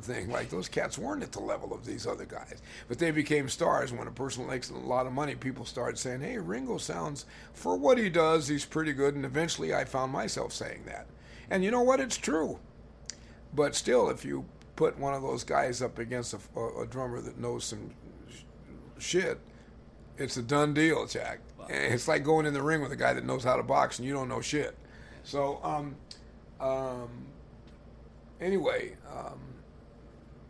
thing. Like, those cats weren't at the level of these other guys, but they became stars. When a person makes a lot of money, people started saying, hey, Ringo sounds, for what he does, he's pretty good. And eventually I found myself saying that. And you know what? It's true. But still, if you put one of those guys up against a drummer that knows some shit, it's a done deal, Jack. Wow. It's like going in the ring with a guy that knows how to box and you don't know shit. So, anyway,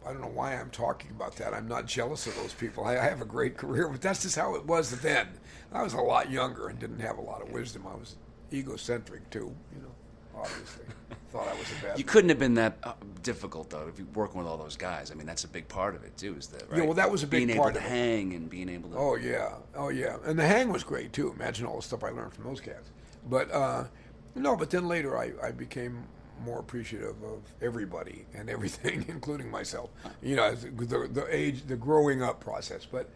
I don't know why I'm talking about that. I'm not jealous of those people. I have a great career, but that's just how it was then. I was a lot younger and didn't have a lot of wisdom. I was egocentric too, obviously. Thought I was a bad You man. couldn't have been that difficult though if you're working with all those guys. I mean, that's a big part of it too. Is that right? Yeah, well, that was a big being part able to of it. hang and being able to. Oh yeah, and the hang was great too. Imagine all the stuff I learned from those cats. But no, but then later I became more appreciative of everybody and everything, including myself. The growing up process. But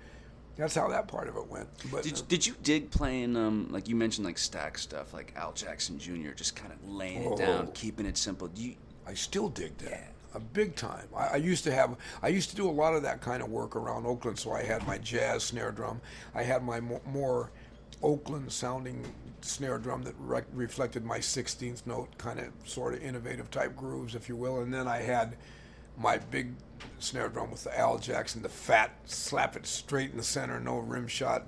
that's how that part of it went. But Did you dig playing like you mentioned like Stax stuff like Al Jackson Jr. just kind of laying it down, keeping it simple? I still dig that. A big time. I used to do a lot of that kind of work around Oakland. So I had my jazz snare drum. I had my more Oakland sounding snare drum that reflected my 16th note kind of sort of innovative type grooves, if you will. And then I had my big snare drum with the Al Jackson, the fat, slap it straight in the center, no rim shot,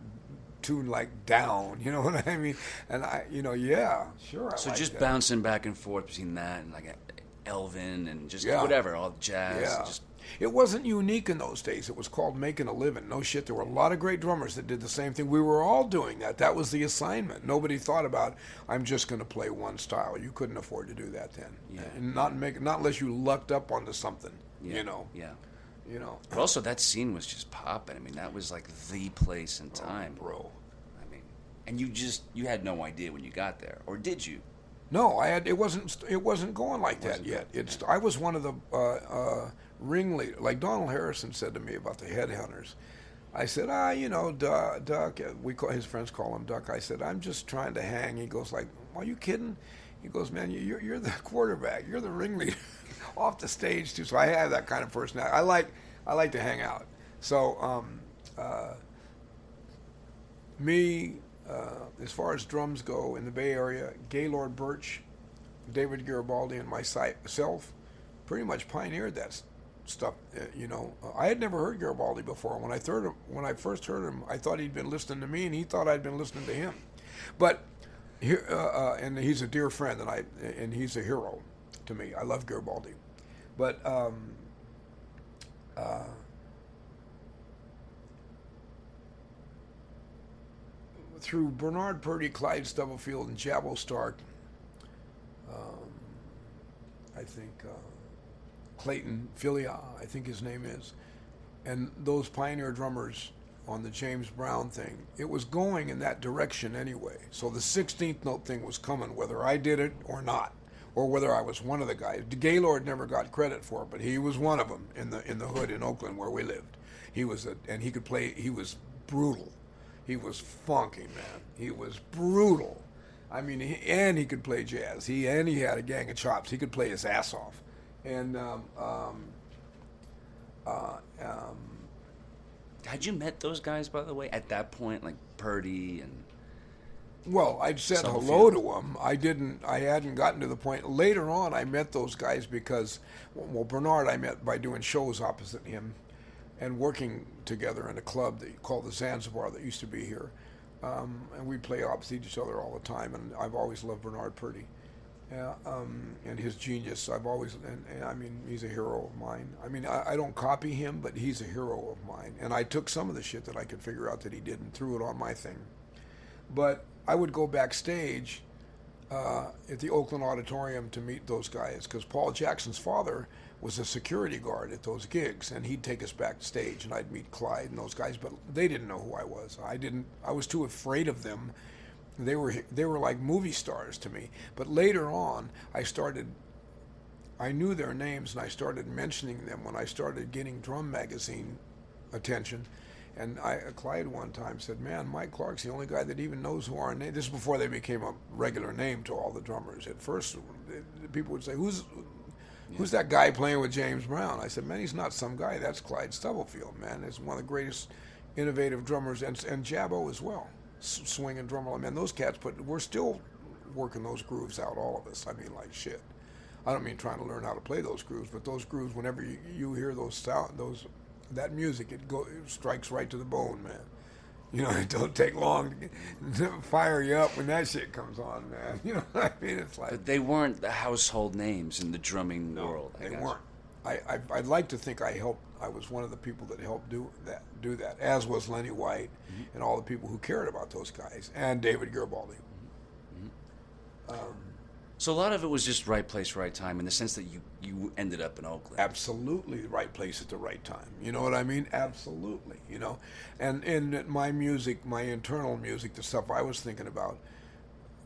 tune like down, you know what I mean? And yeah, sure. So just that. bouncing back and forth between that and like Elvin and just whatever, all jazz. Yeah. Just, it wasn't unique in those days. It was called making a living. No shit. There were a lot of great drummers that did the same thing. We were all doing that. That was the assignment. Nobody thought about, I'm just going to play one style. You couldn't afford to do that then. Yeah. And not unless you lucked up onto something, Yeah. Yeah. But also that scene was just popping. I mean, that was like the place and time. Bro. I mean, and you had no idea when you got there, or did you? No, it wasn't going like that yet. I was one of the ringleader. Like Donald Harrison said to me about the Headhunters. I said, Duck. His friends call him Duck. I said, I'm just trying to hang. He goes like, are you kidding? He goes, man, you're the quarterback. You're the ringleader off the stage too. So I have that kind of personality. I like to hang out. So as far as drums go in the Bay Area, Gaylord Birch, David Garibaldi, and myself pretty much pioneered that stuff. I had never heard Garibaldi before. When I first heard him, I thought he'd been listening to me, and he thought I'd been listening to him. But here, and he's a dear friend, and he's a hero to me. I love Garibaldi, but through Bernard Purdy, Clyde Stubblefield, and Jabbo Stark, I think Clayton Filia, I think his name is, and those pioneer drummers on the James Brown thing, it was going in that direction anyway. So the 16th note thing was coming, whether I did it or not, or whether I was one of the guys. Gaylord never got credit for it, but he was one of them in the hood in Oakland where we lived. And he could play. He was brutal. He was funky, man. He was brutal. I mean, he could play jazz. He had a gang of chops. He could play his ass off. And had you met those guys, by the way, at that point, like Purdy and? Well, I'd said hello to them. I hadn't gotten to the point. Later on, I met those guys because, Bernard I met by doing shows opposite him and working together in a club called the Zanzibar that used to be here. And we'd play opposite each other all the time, and I've always loved Bernard Purdy. And his genius, and I mean, he's a hero of mine. I mean, I don't copy him, but he's a hero of mine. And I took some of the shit that I could figure out that he did and threw it on my thing. But I would go backstage at the Oakland Auditorium to meet those guys, because Paul Jackson's father was a security guard at those gigs, and he'd take us backstage, and I'd meet Clyde and those guys, but they didn't know who I was. I was too afraid of them. They were like movie stars to me. But later on, I knew their names, and I started mentioning them when I started getting Drum Magazine attention. And Clyde one time said, man, Mike Clark's the only guy that even knows who our name. This is before they became a regular name to all the drummers. At first, people would say, who's that guy playing with James Brown? I said, man, he's not some guy. That's Clyde Stubblefield, man. He's one of the greatest innovative drummers, and Jabbo as well. Swinging drummer, man, those cats, but we're still working those grooves out, all of us. I mean, like shit. I don't mean trying to learn how to play those grooves, but those grooves, whenever you hear that music, it strikes right to the bone, man. You know, it don't take long to fire you up when that shit comes on, man. You know what I mean? It's like. But they weren't the household names in the drumming world. They weren't. I'd like to think I was one of the people that helped do that, as was Lenny White and all the people who cared about those guys, and David Garibaldi. So a lot of it was just right place, right time, in the sense that you ended up in Oakland. Absolutely, the right place at the right time. You know what I mean? Absolutely. You know, and in my music, my internal music, the stuff I was thinking about,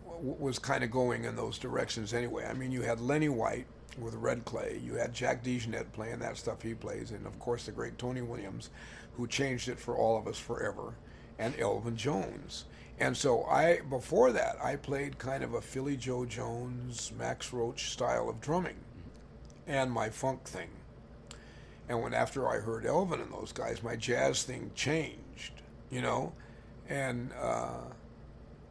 was kind of going in those directions anyway. I mean, you had Lenny White with Red Clay, you had Jack DeJohnette playing that stuff he plays, and of course the great Tony Williams, who changed it for all of us forever, and Elvin Jones. And so before that, I played kind of a Philly Joe Jones, Max Roach style of drumming, and my funk thing. And after I heard Elvin and those guys, my jazz thing changed, you know, and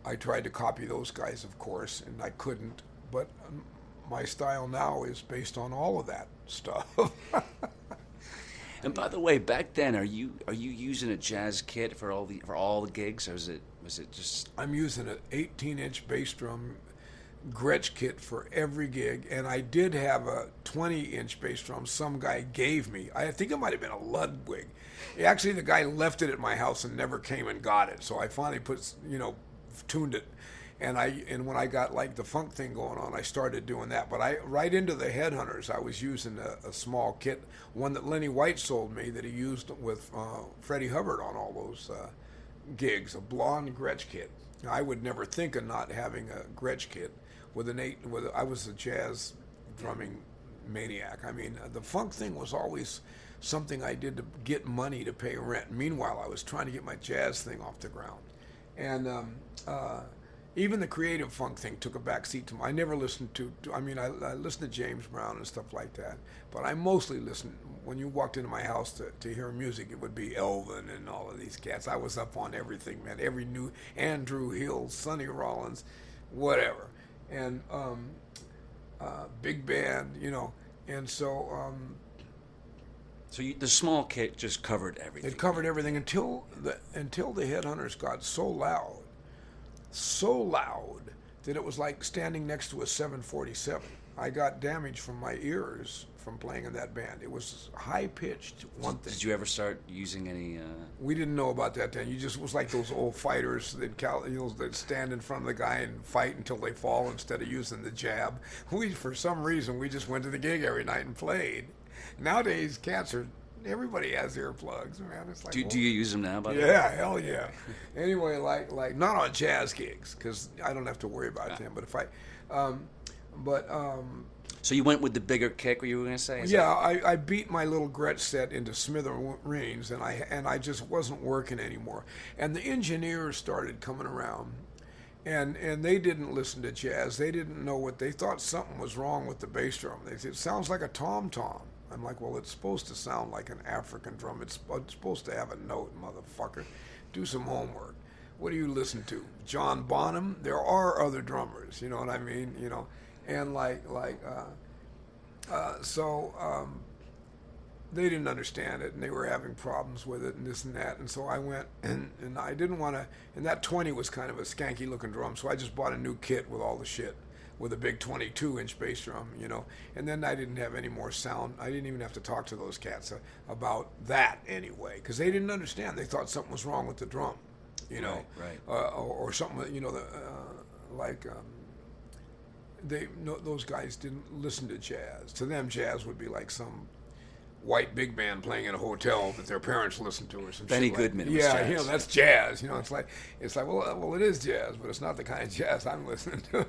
I tried to copy those guys, of course, and I couldn't. But my style now is based on all of that stuff. And by the way, back then, are you using a jazz kit for all the gigs, or was it just? I'm using an 18-inch bass drum Gretsch kit for every gig, and I did have a 20-inch bass drum some guy gave me. I think it might have been a Ludwig. Actually, the guy left it at my house and never came and got it. So I finally tuned it, and when I got like the funk thing going on, I started doing that. But right into the Headhunters, I was using a small kit, one that Lenny White sold me that he used with Freddie Hubbard on all those gigs, a blonde Gretsch kit. I would never think of not having a Gretsch kit I was a jazz drumming maniac. I mean, the funk thing was always something I did to get money to pay rent. Meanwhile, I was trying to get my jazz thing off the ground. And even the creative funk thing took a back seat to me. I never listened to I listened to James Brown and stuff like that, but I mostly listened, when you walked into my house to hear music, it would be Elvin and all of these cats. I was up on everything, man. Every new Andrew Hill, Sonny Rollins, whatever. And big band, you know. And so... So the small kit just covered everything. It covered everything until the Headhunters got so loud that it was like standing next to a 747. I got damage from my ears from playing in that band. It was high pitched. One thing. Did you ever start using any? We didn't know about that then. You just was like those old fighters that stand in front of the guy and fight until they fall instead of using the jab. For some reason, we just went to the gig every night and played. Nowadays, everybody has earplugs, man. It's like, do you use them now? By the way? Yeah, hell yeah. Anyway, like not on jazz gigs because I don't have to worry about them. But if So you went with the bigger kick? What you were going to say? I beat my little Gretsch set into smithereens, and I just wasn't working anymore. And the engineers started coming around, and they didn't listen to jazz. They didn't know what they thought. Something was wrong with the bass drum. They said, it sounds like a tom-tom. I'm like, well, it's supposed to sound like an African drum. It's supposed to have a note, motherfucker. Do some homework. What do you listen to? John Bonham? There are other drummers, you know what I mean? You know, and so they didn't understand it, and they were having problems with it and this and that. And so I went, and I didn't want to, and that 20 was kind of a skanky looking drum, so I just bought a new kit with all the shit, with a big 22-inch bass drum, you know. And then I didn't have any more sound. I didn't even have to talk to those cats about that anyway, because they didn't understand. They thought something was wrong with the drum, you know, right. Or something, you know, those guys didn't listen to jazz. To them, jazz would be like some white big band playing in a hotel that their parents listened to or some Benny shit. Goodman. Yeah, jazz. You know, that's jazz. You know, it's like well, it is jazz, but it's not the kind of jazz I'm listening to.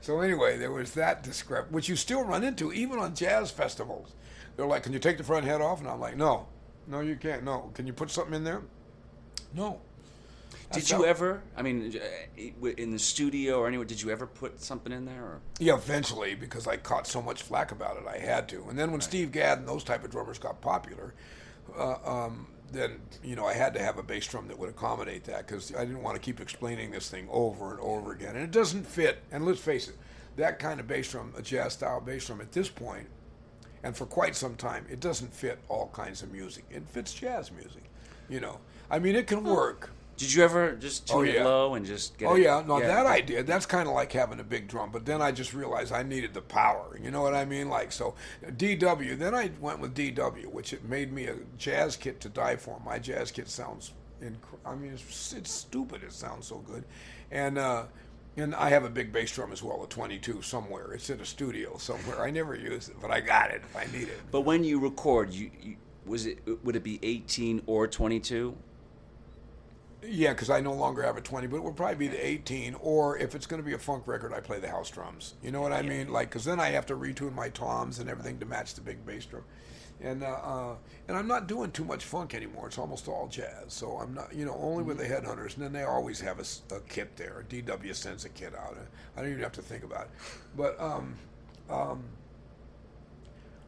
So anyway, there was that discrepancy, which you still run into even on jazz festivals. They're like, "Can you take the front head off?" And I'm like, "No, you can't. No, can you put something in there?" No. Did you ever, I mean, in the studio or anywhere, did you ever put something in there? Or? Yeah, eventually, because I caught so much flack about it, I had to. And then when Steve Gadd and those type of drummers got popular, then, you know, I had to have a bass drum that would accommodate that, because I didn't want to keep explaining this thing over and over again. And it doesn't fit, and let's face it, that kind of bass drum, a jazz-style bass drum at this point, and for quite some time, it doesn't fit all kinds of music. It fits jazz music, you know. I mean, it can work. Did you ever just tune it low and just get that I did. That's kind of like having a big drum. But then I just realized I needed the power. You know what I mean? Like, so DW. Then I went with DW, which it made me a jazz kit to die for. My jazz kit sounds, it's stupid. It sounds so good. And I have a big bass drum as well, a 22 somewhere. It's in a studio somewhere. I never use it, but I got it if I need it. But when you record, would it be 18 or 22? Yeah, because I no longer have a 20, but it would probably be the 18. Or if it's going to be a funk record, I play the house drums. You know what I mean? Like, because then I have to retune my toms and everything to match the big bass drum. And I'm not doing too much funk anymore. It's almost all jazz. So I'm not, only with the Headhunters. And then they always have a kit there. DW sends a kit out. I don't even have to think about it.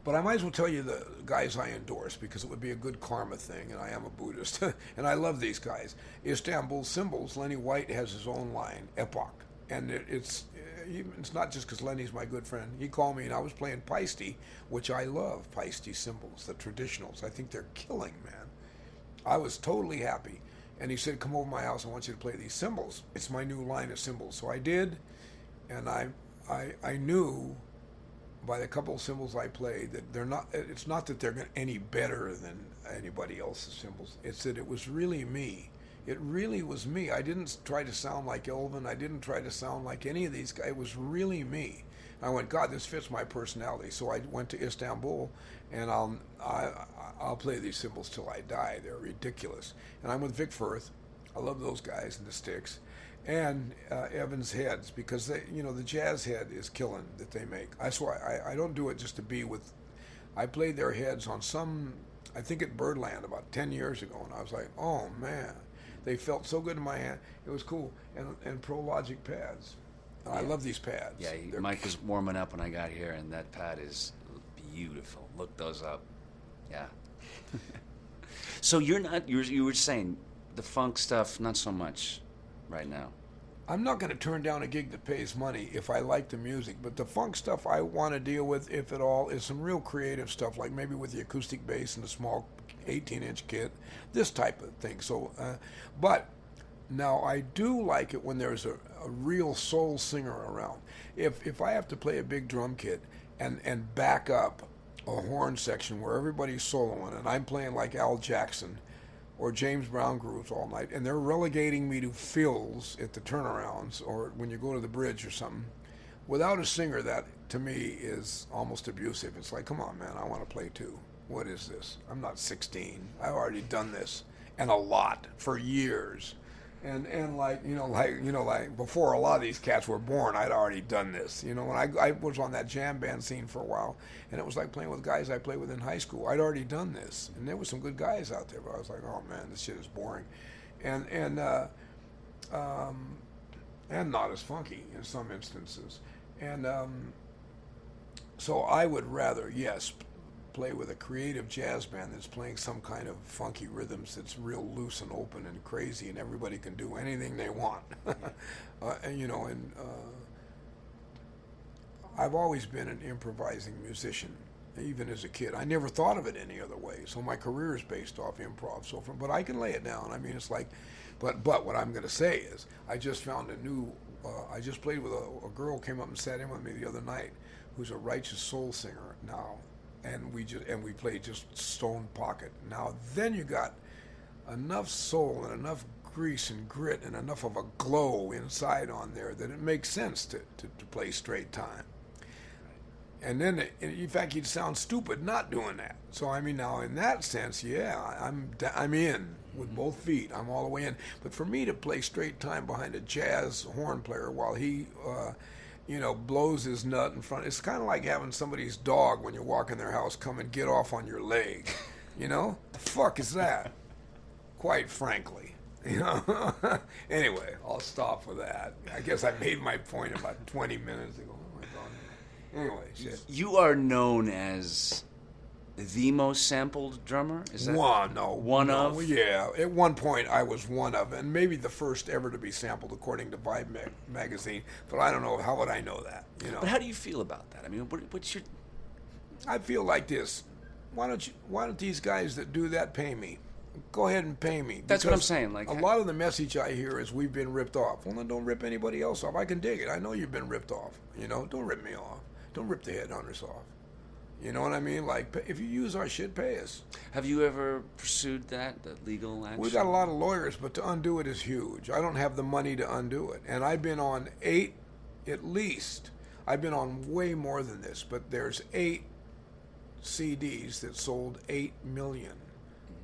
But I might as well tell you the guys I endorse because it would be a good karma thing, and I am a Buddhist, and I love these guys. Istanbul Cymbals, Lenny White has his own line, Epoch, and it's not just because Lenny's my good friend. He called me, and I was playing Paiste, which I love, Paiste cymbals, the traditionals. I think they're killing, man. I was totally happy, and he said, come over to my house, I want you to play these cymbals. It's my new line of cymbals. So I did, and I knew by the couple of cymbals I played that they're not. It's not that they're any better than anybody else's cymbals. It's that it was really me. It really was me. I didn't try to sound like Elvin. I didn't try to sound like any of these guys. It was really me. I went, God, this fits my personality. So I went to Istanbul, and I'll play these cymbals till I die. They're ridiculous. And I'm with Vic Firth. I love those guys and the Sticks. And Evans Heads, because they, the jazz head is killing that they make. That's why I don't do it just to be with. I played their heads on I think at Birdland about 10 years ago, and I was like, oh man, they felt so good in my hand. It was cool. And Prologic pads. I love these pads. Yeah, Mike was warming up when I got here, and that pad is beautiful. Look those up. Yeah. So you were saying the funk stuff, not so much right now. I'm not going to turn down a gig that pays money if I like the music, but the funk stuff I want to deal with, if at all, is some real creative stuff, like maybe with the acoustic bass and the small 18-inch kit, this type of thing. So, but now I do like it when there's a real soul singer around. If I have to play a big drum kit and back up a horn section where everybody's soloing and I'm playing like Al Jackson or James Brown grooves all night, and they're relegating me to fills at the turnarounds or when you go to the bridge or something, without a singer, that to me is almost abusive. It's like, come on, man, I want to play too. What is this? I'm not 16. I've already done this, and a lot for years. And like before a lot of these cats were born, I'd already done this. When I was on that jam band scene for a while, and it was like playing with guys I played with in high school. I'd already done this, and there were some good guys out there, but I was like, oh man, this shit is boring, and not as funky in some instances. And so I would rather, yes, play with a creative jazz band that's playing some kind of funky rhythms that's real loose and open and crazy, and everybody can do anything they want. I've always been an improvising musician, even as a kid. I never thought of it any other way. So my career is based off improv. But I can lay it down. I mean, it's like, but what I'm going to say is, I just found a new. I just played with a girl came up and sat in with me the other night, who's a righteous soul singer now. And we played just stone pocket. Now then you got enough soul and enough grease and grit and enough of a glow inside on there that it makes sense to play straight time. And then, in fact, you'd sound stupid not doing that. So I mean, now in that sense, yeah, I'm in with both feet. I'm all the way in. But for me to play straight time behind a jazz horn player while he blows his nut in front. It's kind of like having somebody's dog when you walk in their house come and get off on your leg. The fuck is that? Quite frankly. Anyway, I'll stop with that. I guess I made my point about 20 minutes ago. Oh my God. Anyway, shit. You are known as the most sampled drummer? Is that one of? Yeah. At one point, I was one of, and maybe the first ever to be sampled, according to Vibe magazine. But I don't know. How would I know that? But how do you feel about that? I mean, what's your? I feel like this. Why don't these guys that do that pay me? go ahead and pay me. That's what I'm Because saying. Like a lot of the message I hear is we've been ripped off. Well, then don't rip anybody else off. I can dig it. I know you've been ripped off. Don't rip me off. Don't rip the headhunters off. You know what I mean? Like, if you use our shit, pay us. Have you ever pursued that, the legal action? We've got a lot of lawyers, but to undo it is huge. I don't have the money to undo it. And I've been on 8, at least. I've been on way more than this, but there's 8 CDs that sold 8 million.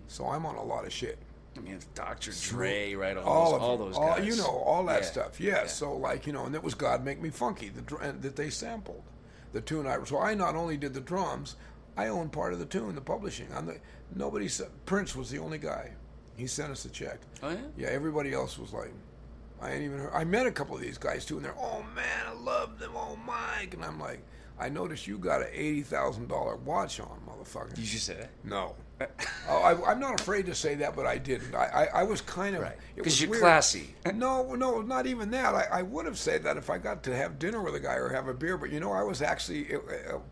So I'm on a lot of shit. I mean, it's Dr. Dre, right? All those guys. All that stuff. Yeah. So, like, and it was God Make Me Funky that they sampled. The tune so I not only did the drums, I owned part of the tune, the publishing. Nobody said Prince was the only guy. He sent us a check. Oh yeah. Yeah. Everybody else was like, I ain't even heard. I met a couple of these guys too, and they're, oh man, I love them. Oh Mike, and I'm like, I noticed you got an $80,000 watch on, motherfucker. Did you say that? No. I'm not afraid to say that, but I didn't. I was kind of... Right. Because Because you're weird. classy. No, not even that. I would have said that if I got to have dinner with a guy or have a beer, but I was actually...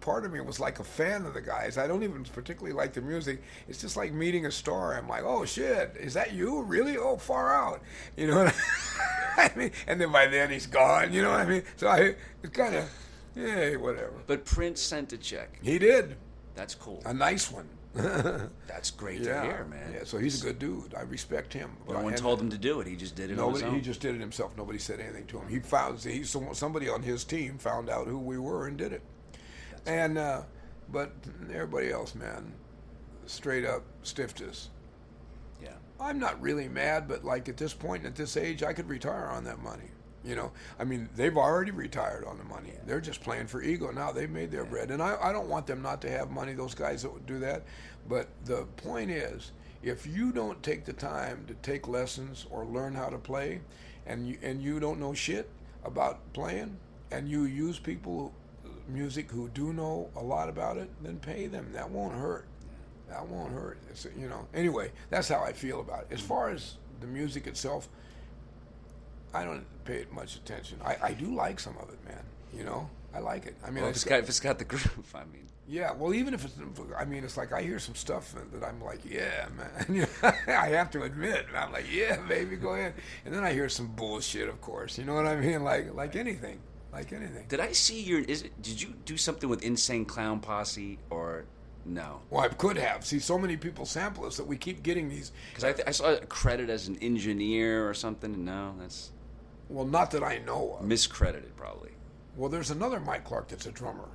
part of me was like a fan of the guys. I don't even particularly like the music. It's just like meeting a star. I'm like, oh shit, is that you? Really? Oh, far out. You know what I mean? And then by then he's gone, you know what I mean? So it's kind of... Yeah, whatever. But Prince sent a check. He did. That's cool. A nice one. That's great to hear, man. Yeah, so he's a good dude. I respect him. No one told him to do it. He just did it on his own. He just did it himself. Nobody said anything to him. Somebody on his team found out who we were and did it. But everybody else, man, straight up stiffed us. Yeah. I'm not really mad, but like at this point, at this age, I could retire on that money. I mean, they've already retired on the money. Yeah. They're just playing for ego now. They've made their bread. And I don't want them not to have money, those guys that would do that. But the point is, if you don't take the time to take lessons or learn how to play, and you don't know shit about playing, and you use music who do know a lot about it, then pay them. That won't hurt. That won't hurt. Anyway, that's how I feel about it. As far as the music itself, I don't pay it much attention. I do like some of it, man. I like it. I mean, if it's got the groove, I mean. Yeah, well, even if it's like I hear some stuff that I'm like, yeah, man. I have to admit, I'm like, yeah, baby, go ahead. And then I hear some bullshit, of course. You know what I mean? Like anything. Did I see did you do something with Insane Clown Posse or no? Well, I could have. See, so many people sample us that we keep getting these. Because I saw a credit as an engineer or something. No, that's... Well, not that I know of. Miscredited, probably. Well, there's another Mike Clark that's a drummer.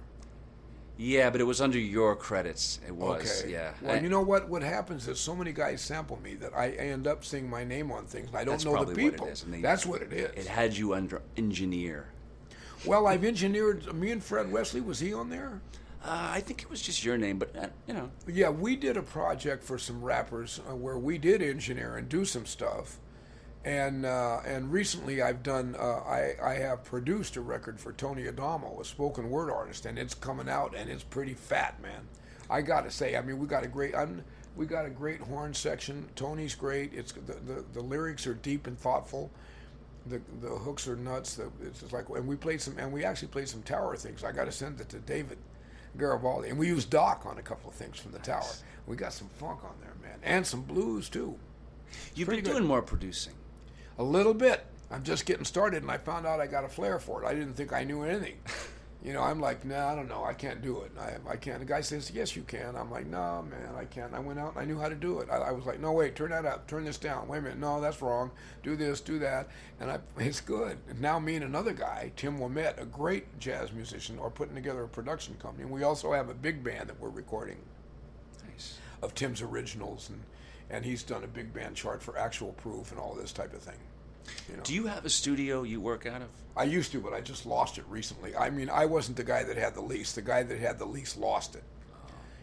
Yeah, but it was under your credits. It was, okay. Yeah. Well, you know what? What happens is so many guys sample me that I end up seeing my name on things, and I don't know the people. What it is. That's what it is. It had you under engineer. Well, I've engineered me and Fred Wesley. Was he on there? I think it was just your name, but Yeah, we did a project for some rappers where we did engineer and do some stuff. And recently I've done, I have produced a record for Tony Adamo, a spoken word artist, and it's coming out, and it's pretty fat, man. I got to say, I mean, we got a great horn section. Tony's great. It's the lyrics are deep and thoughtful. The hooks are nuts. It's just like, and we actually played some Tower things. I got to send it to David Garibaldi, and we used Doc on a couple of things from the Tower. We got some funk on there, man, and some blues too. You've been doing more producing. A little bit. I'm just getting started, and I found out I got a flair for it. I didn't think I knew anything. I'm like, nah, I don't know. I can't do it. I can't. The guy says, yes, you can. I'm like, no, man, I can't. I went out, and I knew how to do it. I was like, no, wait, turn that up. Turn this down. Wait a minute. No, that's wrong. Do this, do that. And it's good. And now me and another guy, Tim Womette, a great jazz musician, are putting together a production company. And we also have a big band that we're recording. Nice. Of Tim's originals, and he's done a big band chart for Actual Proof and all this type of thing. Do you have a studio you work out of? I used to, but I just lost it recently. I mean, I wasn't the guy that had the lease. The guy that had the lease lost it,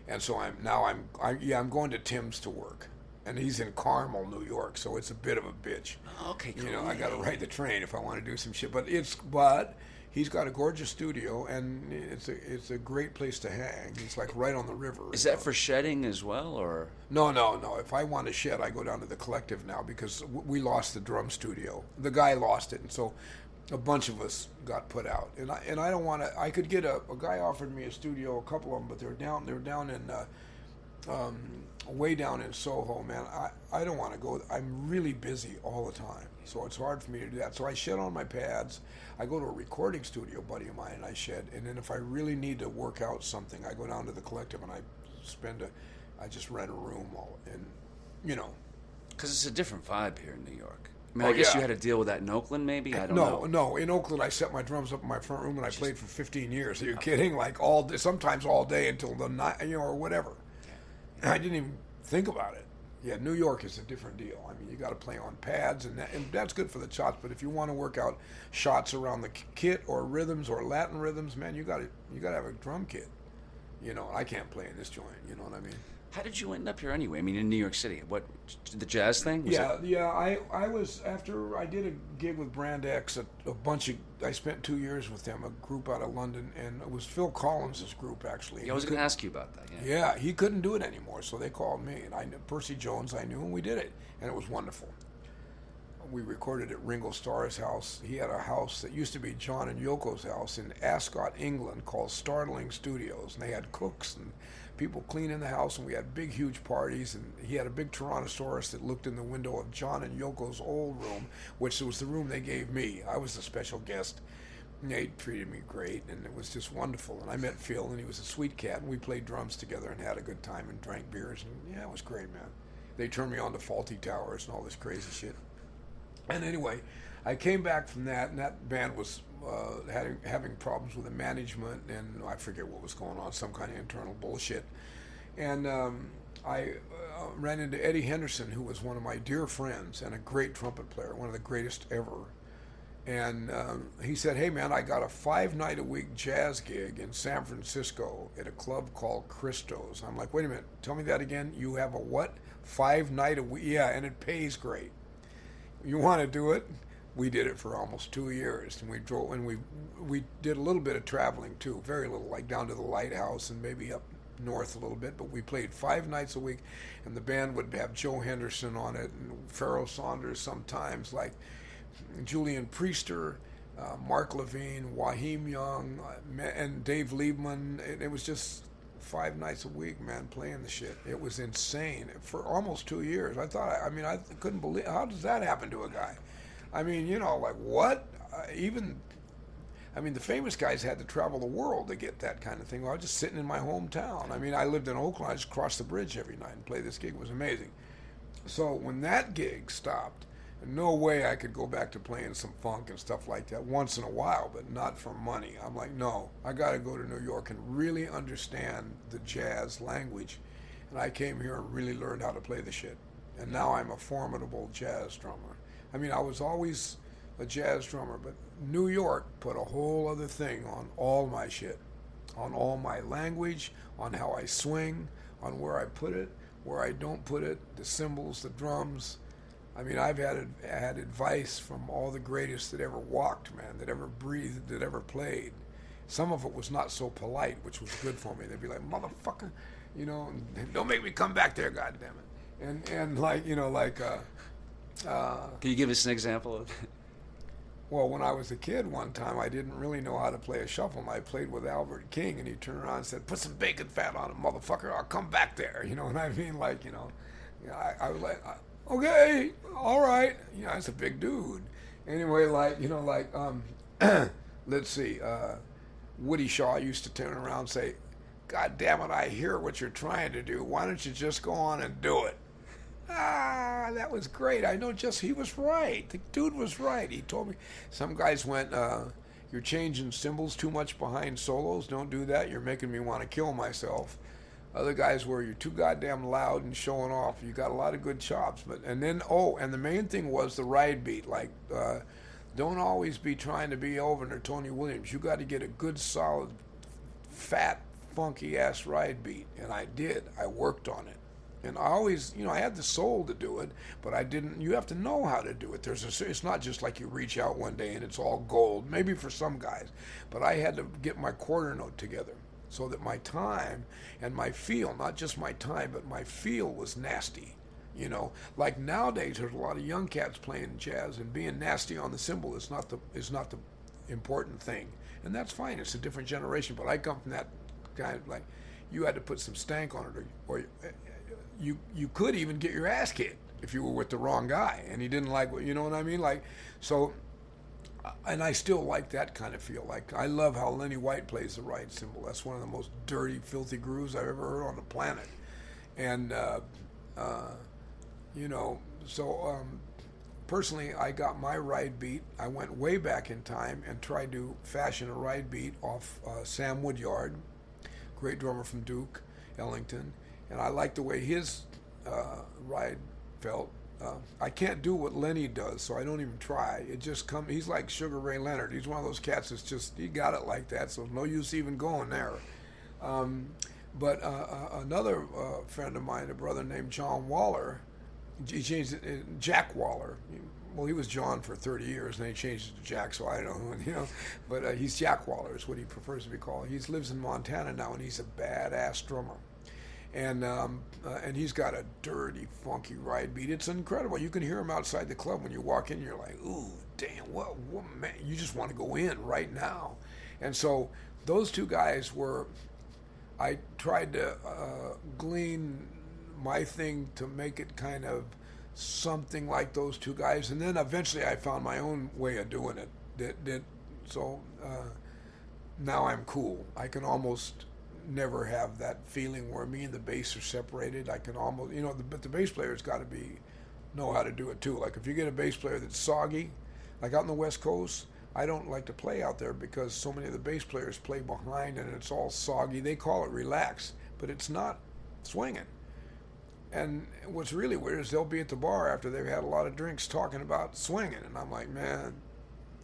and so I'm going to Tim's to work, and he's in Carmel, New York, so it's a bit of a bitch. Okay, cool. I got to ride the train if I want to do some shit, but he's got a gorgeous studio, and it's a great place to hang. It's like right on the river. Is that for shedding as well, or? No. If I want to shed, I go down to the Collective now because we lost the drum studio. The guy lost it, and so a bunch of us got put out. And I don't want to. I could get a guy offered me a studio, a couple of them, but they're down in way down in Soho, man, I don't want to go. I'm really busy all the time, so it's hard for me to do that. So I shed on my pads. I go to a recording studio, buddy of mine, and I shed. And then if I really need to work out something, I go down to the Collective and I just rent a room, and you know. Because it's a different vibe here in New York. I mean, I guess you had to deal with that in Oakland, maybe? I don't know. No. In Oakland, I set my drums up in my front room, and I played for 15 years. Are you kidding? Like all day, sometimes all day until the night, or whatever. Yeah. I didn't even think about it. Yeah, New York is a different deal. I mean, you got to play on pads, and that's good for the shots. But if you want to work out shots around the kit or rhythms or Latin rhythms, man, you got to have a drum kit. I can't play in this joint. You know what I mean? How did you end up here anyway? I mean, in New York City, what, the jazz thing? I was, after I did a gig with Brand X, I spent 2 years with them, a group out of London, and it was Phil Collins' group, actually. Yeah, I was going to ask you about that. Yeah, he couldn't do it anymore, so they called me, and I knew Percy Jones, I knew, and we did it, and it was wonderful. We recorded at Ringo Starr's house. He had a house that used to be John and Yoko's house in Ascot, England, called Startling Studios, and they had cooks and people cleaning the house, and we had big, huge parties, and he had a big Tyrannosaurus that looked in the window of John and Yoko's old room, which was the room they gave me. I was the special guest, and they treated me great, and it was just wonderful. And I met Phil, and he was a sweet cat, and we played drums together and had a good time and drank beers, and yeah, it was great, man. They turned me on to Faulty Towers and all this crazy shit. And anyway, I came back from that, and that band was having problems with the management, and I forget what was going on, some kind of internal bullshit. And I ran into Eddie Henderson, who was one of my dear friends and a great trumpet player, one of the greatest ever. And he said, hey, man, I got a 5-night-a-week jazz gig in San Francisco at a club called Christo's. I'm like, wait a minute, tell me that again. You have a what? 5-night-a-week? Yeah, and it pays great. You want to do it? We did it for almost 2 years, and we drove, and we did a little bit of traveling too, very little, like down to the Lighthouse and maybe up north a little bit. But we played 5 nights a week, and the band would have Joe Henderson on it, and Pharoah Saunders sometimes, like Julian Priester, Mark Levine, Waheem Young, and Dave Liebman. It was just 5 nights a week, man, playing the shit. It was insane for almost 2 years. I couldn't believe, how does that happen to a guy? I mean, like what? The famous guys had to travel the world to get that kind of thing. I was just sitting in my hometown. I mean, I lived in Oakland. I just crossed the bridge every night and play this gig. It was amazing. So when that gig stopped, no way I could go back to playing some funk and stuff like that once in a while, but not for money. I'm like, no, I got to go to New York and really understand the jazz language. And I came here and really learned how to play the shit. And now I'm a formidable jazz drummer. I mean, I was always a jazz drummer, but New York put a whole other thing on all my shit, on all my language, on how I swing, on where I put it, where I don't put it, the cymbals, the drums. I mean, I've had advice from all the greatest that ever walked, man, that ever breathed, that ever played. Some of it was not so polite, which was good for me. They'd be like, motherfucker, don't make me come back there, goddammit. And like, can you give us an example of that? Well, when I was a kid one time, I didn't really know how to play a shuffle, and I played with Albert King, and he turned around and said, put some bacon fat on it, motherfucker, I'll come back there. You know what I mean? Like, I was like, okay, all right. It's a big dude. Anyway, let's see. Woody Shaw used to turn around and say, God damn it, I hear what you're trying to do. Why don't you just go on and do it? That was great. I know he was right. The dude was right. He told me. Some guys went, you're changing cymbals too much behind solos. Don't do that. You're making me want to kill myself. Other guys were, you're too goddamn loud and showing off. You got a lot of good chops. And the main thing was the ride beat. Like, don't always be trying to be Elvin or Tony Williams. You got to get a good, solid, fat, funky-ass ride beat. And I did. I worked on it. And I always, I had the soul to do it, but I didn't. You have to know how to do it. It's not just like you reach out one day and it's all gold. Maybe for some guys, but I had to get my quarter note together so that my time and my feel, not just my time, but my feel was nasty. Like nowadays, there's a lot of young cats playing jazz, and being nasty on the cymbal is not the important thing, and that's fine. It's a different generation, but I come from that kind of like, you had to put some stank on it, or you could even get your ass kicked if you were with the wrong guy and he didn't like what, you know what I mean? Like, so, and I still like that kind of feel. Like, I love how Lenny White plays the ride cymbal. That's one of the most dirty, filthy grooves I've ever heard on the planet. And, you know, so personally, I got my ride beat. I went way back in time and tried to fashion a ride beat off Sam Woodyard, great drummer from Duke Ellington. And I like the way his ride felt. I can't do what Lenny does, so I don't even try. It just comes. He's like Sugar Ray Leonard. He's one of those cats that's just, he got it like that, so no use even going there. But another friend of mine, a brother named John Waller, he changed it, Jack Waller. Well, he was John for 30 years, and then he changed it to Jack, so I don't know, you know. But he's Jack Waller is what he prefers to be called. He lives in Montana now, and he's a badass drummer. And he's got a dirty, funky ride beat. It's incredible. You can hear him outside the club when you walk in. You're like, ooh, damn, what man? You just want to go in right now. And so those two guys were. I tried to glean my thing to make it kind of something like those two guys, and then eventually I found my own way of doing it. So now I'm cool. I can almost never have that feeling where me and the bass are separated. I can almost, you know, but the bass player's got to know how to do it too. Like if you get a bass player that's soggy, like out on the West Coast, I don't like to play out there because so many of the bass players play behind and it's all soggy. They call it relax, but it's not swinging. And what's really weird is they'll be at the bar after they've had a lot of drinks talking about swinging, and I'm like, man,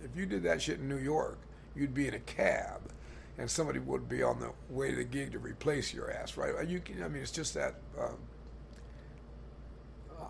if you did that shit in New York, you'd be in a cab. And somebody would be on the way to the gig to replace your ass, right? I mean, it's just that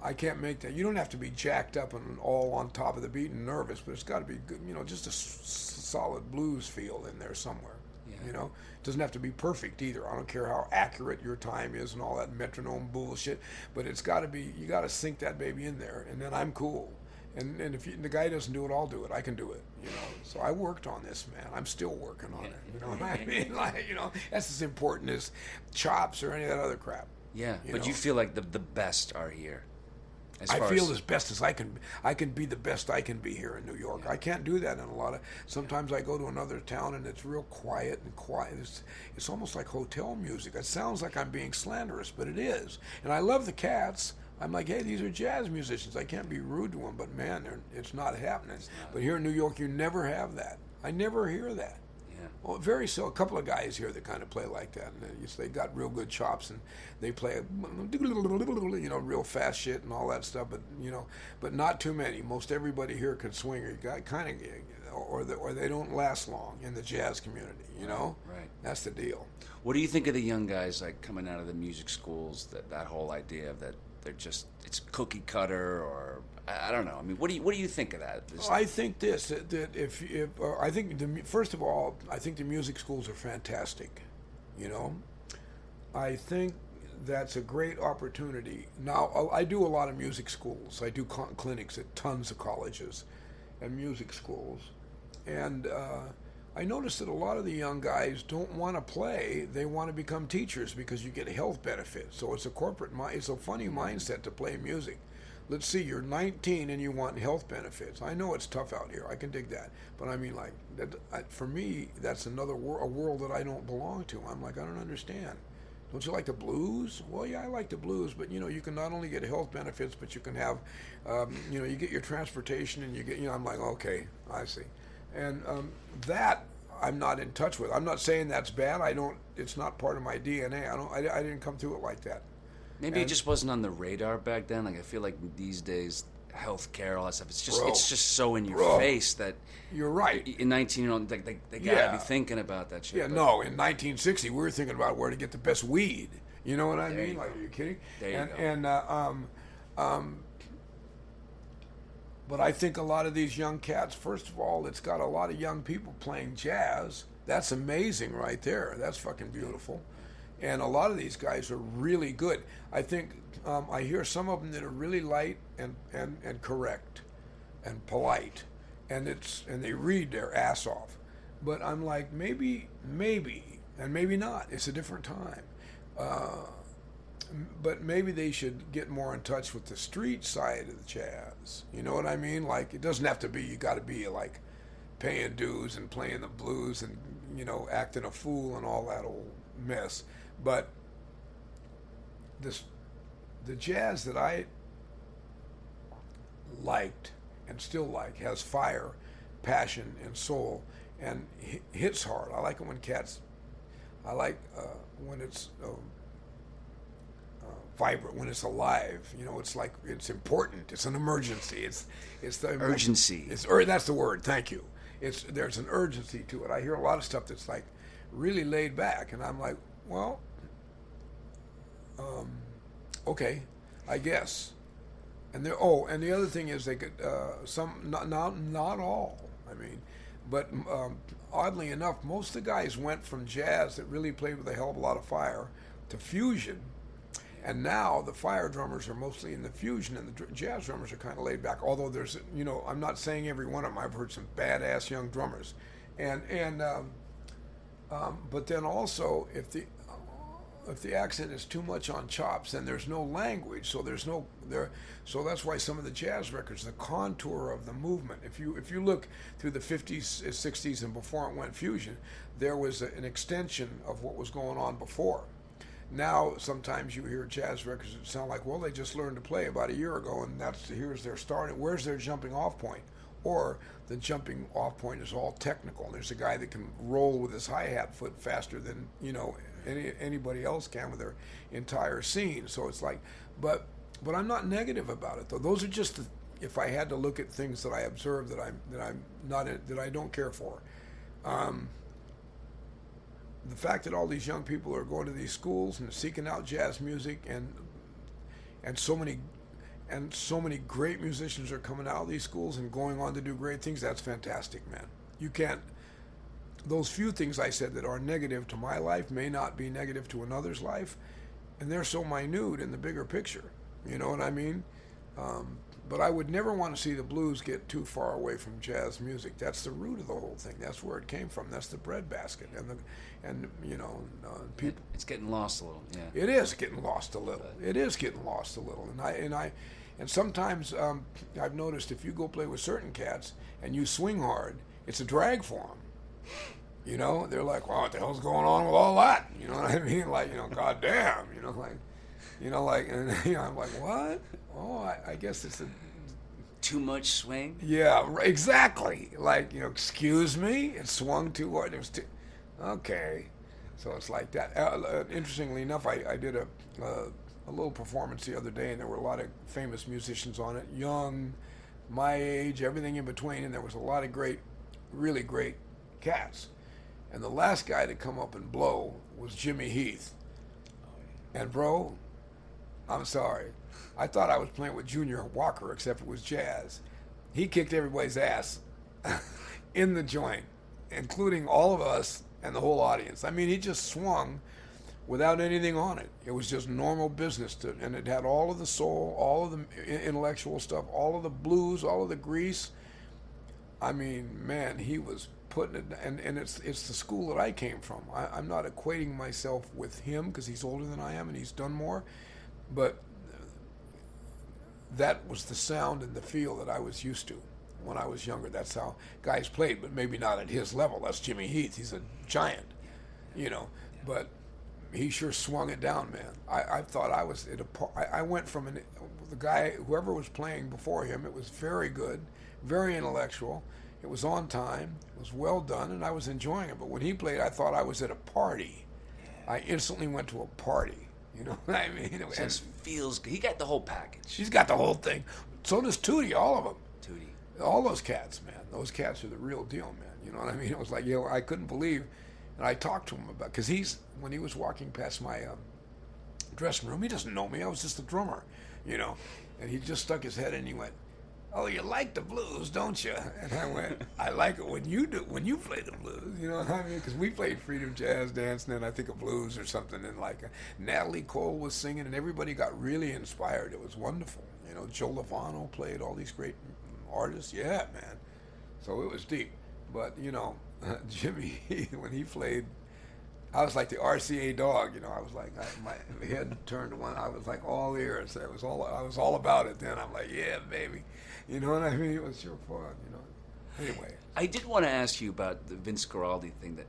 I can't make that. You don't have to be jacked up and all on top of the beat and nervous, but it's got to be good, you know, just a solid blues feel in there somewhere. Yeah. You know, it doesn't have to be perfect either. I don't care how accurate your time is and all that metronome bullshit, but it's got to be. You got to sink that baby in there, and then I'm cool. And if the guy doesn't do it, I'll do it. I can do it, you know. So I worked on this, man. I'm still working on it. You know what I mean? Like, you know, that's as important as chops or any of that other crap. Yeah, but you feel like the best are here. I feel as best as I can. I can be the best I can be here in New York. Yeah. I can't do that in a lot of. Sometimes I go to another town and it's real quiet and quiet. It's almost like hotel music. It sounds like I'm being slanderous, but it is. And I love the cats. I'm like, hey, these are jazz musicians. I can't be rude to them, but man, it's not happening. But here in New York, you never have that. I never hear that. Yeah. Well, a couple of guys here that kind of play like that. And they got real good chops, and they play, you know, real fast shit and all that stuff. But you know, but not too many. Most everybody here can swing, or you got kind of, or they don't last long in the jazz community. You know, right? That's the deal. What do you think of the young guys like coming out of the music schools? That whole idea of that. They're just, it's cookie cutter, or I don't know. I mean, what do you think of that? I think I think first of all, I think the music schools are fantastic. You know, I think that's a great opportunity. Now, I do a lot of music schools. I do clinics at tons of colleges and music schools, and I noticed that a lot of the young guys don't want to play. They want to become teachers because you get health benefits. So it's it's a funny mindset to play music. Let's see, you're 19 and you want health benefits. I know it's tough out here. I can dig that. But I mean, like, for me, that's a world that I don't belong to. I'm like, I don't understand. Don't you like the blues? Well, yeah, I like the blues, but, you know, you can not only get health benefits, but you can have, you know, you get your transportation and you get, you know, I'm like, okay, I see. And that I'm not in touch with. I'm not saying that's bad. It's not part of my DNA. I didn't come through it like that. Maybe it just wasn't on the radar back then. Like, I feel like these days, healthcare, all that stuff, it's just so in your face that you're right. In 19-year-old, they gotta be thinking about that shit. Yeah, no. In 1960, we were thinking about where to get the best weed. You know what I mean? Like, are you kidding? There you go. But I think a lot of these young cats, first of all, it's got a lot of young people playing jazz. That's amazing right there. That's fucking beautiful. And a lot of these guys are really good. I think I hear some of them that are really light and correct and polite, and they read their ass off. But I'm like, maybe, and maybe not. It's a different time. but maybe they should get more in touch with the street side of the jazz. You know what I mean? Like, it doesn't have to be, you got to be like paying dues and playing the blues and, you know, acting a fool and all that old mess. But the jazz that I liked and still like has fire, passion, and soul, and hits hard. I like it when cats. I like when it's vibrant, when it's alive. You know, it's like it's important. It's an emergency. It's the urgency. That's the word. Thank you. There's an urgency to it. I hear a lot of stuff that's like really laid back, and I'm like, well, okay, I guess. And and the other thing is they could not all. I mean, but oddly enough, most of the guys went from jazz that really played with a hell of a lot of fire to fusion, and now the fire drummers are mostly in the fusion, and the jazz drummers are kind of laid back. Although there's, you know, I'm not saying every one of them. I've heard some badass young drummers, but then also if the accent is too much on chops, then there's no language. So so that's why some of the jazz records, the contour of the movement. If you look through the 50s, 60s, and before it went fusion, there was an extension of what was going on before. Now sometimes you hear jazz records that sound like, well, they just learned to play about a year ago, and here's their starting. Where's their jumping off point? Or the jumping off point is all technical. There's a guy that can roll with his hi-hat foot faster than, you know, anybody else can with their entire scene. So it's like, but I'm not negative about it though. Those are just if I had to look at things that I observe that I don't care for. The fact that all these young people are going to these schools and seeking out jazz music, and so many great musicians are coming out of these schools and going on to do great things, that's fantastic, man. You can't. Those few things I said that are negative to my life may not be negative to another's life, and they're so minute in the bigger picture. You know what I mean? But I would never want to see the blues get too far away from jazz music. That's the root of the whole thing. That's where it came from. That's the breadbasket, and you know, people. It's getting lost a little. Yeah. It is getting lost a little. It is getting lost a little, and sometimes I've noticed if you go play with certain cats and you swing hard, it's a drag for them. You know, they're like, well, what the hell's going on with all that? You know what I mean? Like, you know, goddamn, you know, like, and you know, I'm like, what? Oh, I guess it's too much swing. Yeah, exactly. Like, you know, excuse me, it swung too hard. It was too. Okay, so it's like that. Interestingly enough, I did a little performance the other day, and there were a lot of famous musicians on it, young, my age, everything in between, and there was a lot of really great cats. And the last guy to come up and blow was Jimmy Heath. And bro, I'm sorry, I thought I was playing with Junior Walker, except it was jazz. He kicked everybody's ass in the joint, including all of us and the whole audience. I mean, he just swung without anything on it. It was just normal business, and it had all of the soul, all of the intellectual stuff, all of the blues, all of the grease. I mean, man, he was putting it, and it's the school that I came from. I'm not equating myself with him because he's older than I am and he's done more, but that was the sound and the feel that I was used to when I was younger. That's how guys played, but maybe not at his level. That's Jimmy Heath. He's a giant, you know, but he sure swung it down, man. I thought I was at I went from the guy, whoever was playing before him, it was very good, very intellectual. It was on time, it was well done, and I was enjoying it. But when he played, I thought I was at a party. I instantly went to a party. You know what I mean? It just feels. He got the whole package. He's got the whole thing. So does Tootie, all of them. Tootie. All those cats, man. Those cats are the real deal, man. You know what I mean? It was like, you know, I couldn't believe. And I talked to him about, because when he was walking past my dressing room, he doesn't know me. I was just a drummer, you know. And he just stuck his head in and he went, "Oh, you like the blues, don't you?" And I went, "I like it when you play the blues." You know what I mean? Because we played Freedom Jazz Dance, and then I think of blues or something, and like Natalie Cole was singing, and everybody got really inspired. It was wonderful. You know, Joe Lovano played, all these great artists. Yeah, man. So it was deep. But, you know, Jimmy, when he played, I was like the RCA dog, you know. I was like, my head turned to one. I was like all ears. I was all about it then. I'm like, yeah, baby. You know what I mean? It was sure fun, you know. Anyway. I did want to ask you about the Vince Guaraldi thing. That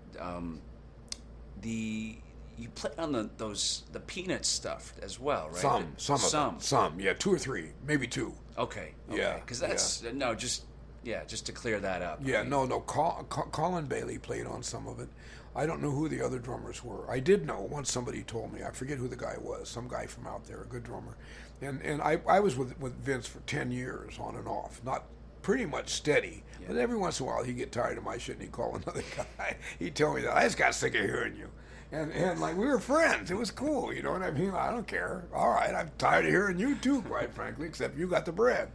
you played on the Peanuts stuff as well, right? Some, yeah, 2 or 3, maybe 2. Okay. Yeah, because that's no, just to clear that up. Yeah, no. Colin Bailey played on some of it. I don't know who the other drummers were. I did know once somebody told me. I forget who the guy was. Some guy from out there, a good drummer. And I was with Vince for 10 years on and off. Not pretty much steady. Yeah. But every once in a while he'd get tired of my shit and he'd call another guy. He'd tell me that, I just got sick of hearing you. And like, we were friends. It was cool, you know what I mean? I don't care. All right, I'm tired of hearing you too, quite frankly, except you got the bread.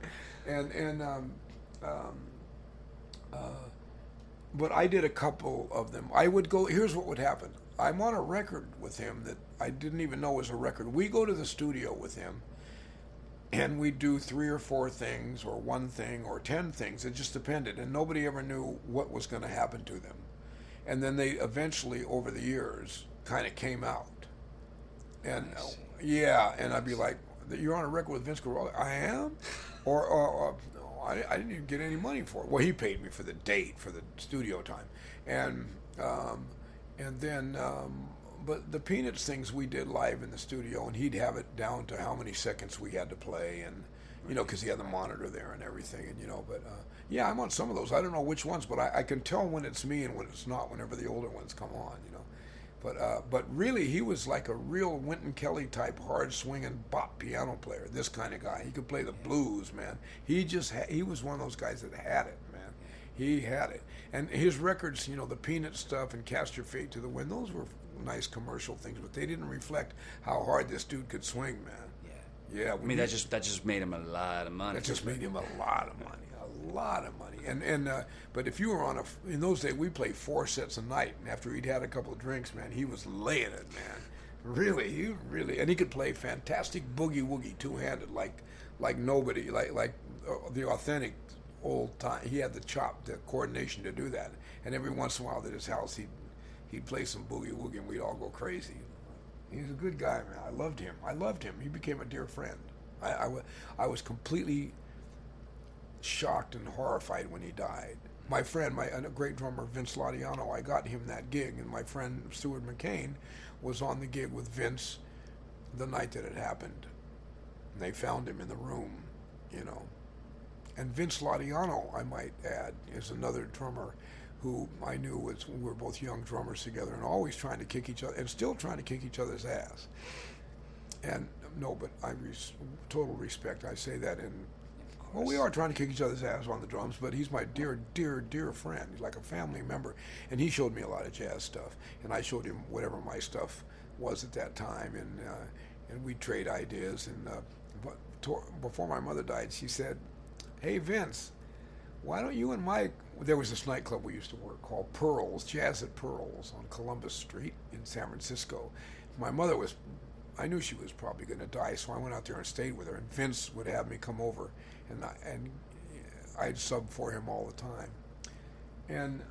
But I did a couple of them. I would go, here's what would happen. I'm on a record with him that I didn't even know was a record. We go to the studio with him, and we do 3 or 4 things, or 1 thing, or 10 things. It just depended, and nobody ever knew what was going to happen to them. And then they eventually, over the years, kind of came out. And yeah, and I'd be like, "You're on a record with Vince Guaraldi?" I am, or I didn't even get any money for it. Well, he paid me for the date, for the studio time, and then. But the Peanuts things we did live in the studio, and he'd have it down to how many seconds we had to play, and you know, because he had the monitor there and everything, and you know. But yeah, I'm on some of those. I don't know which ones, but I can tell when it's me and when it's not. Whenever the older ones come on, you know. But really, he was like a real Wynton Kelly type, hard swinging bop piano player. This kind of guy. He could play the blues, man. He was one of those guys that had it, man. He had it, and his records, you know, the Peanut stuff and Cast Your Fate to the Wind. Those were nice commercial things, but they didn't reflect how hard this dude could swing, man. Yeah. I mean, that just made him a lot of money. That just made him a lot of money. And but if you were on in those days, we played 4 sets a night, and after he'd had a couple of drinks, man, he was laying it, man. Really, and he could play fantastic boogie woogie 2-handed, like nobody, like the authentic old time. He had the coordination to do that. And every once in a while at his house, he'd play some boogie woogie, and we'd all go crazy. He's a good guy, man. I loved him. He became a dear friend. I was completely shocked and horrified when he died. My friend, a great drummer, Vince Ladiano, I got him that gig, and my friend Stuart McCain was on the gig with Vince the night that it happened. And they found him in the room, you know. And Vince Ladiano, I might add, is another drummer who I knew we were both young drummers together and always trying to kick each other, and still trying to kick each other's ass. And no, but total respect. I say that well, we are trying to kick each other's ass on the drums, but he's my dear, dear, dear friend. He's like a family member. And he showed me a lot of jazz stuff, and I showed him whatever my stuff was at that time, and we'd trade ideas. And before my mother died, she said, "Hey, Vince, why don't you and Mike..." There was this nightclub we used to work called Pearls, Jazz at Pearls on Columbus Street in San Francisco. My mother I knew she was probably going to die, so I went out there and stayed with her, and Vince would have me come over, and I'd sub for him all the time. And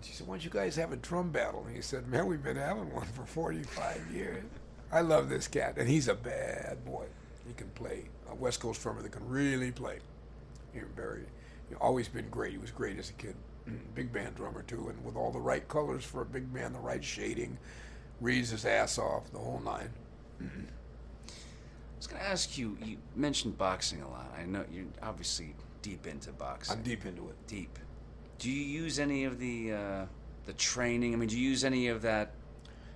she said, "Why don't you guys have a drum battle?" And he said, "Man, we've been having one for 45 years. I love this cat, and he's a bad boy. He can play. A West Coast drummer that can really play. Always been great. He was great as a kid. Big band drummer too, and with all the right colors for a big band, the right shading, reads his ass off, the whole 9. I was going to ask you. You mentioned boxing a lot. I know you're obviously deep into boxing. I'm deep into it. Deep. Do you use any of the training? I mean, do you use any of that?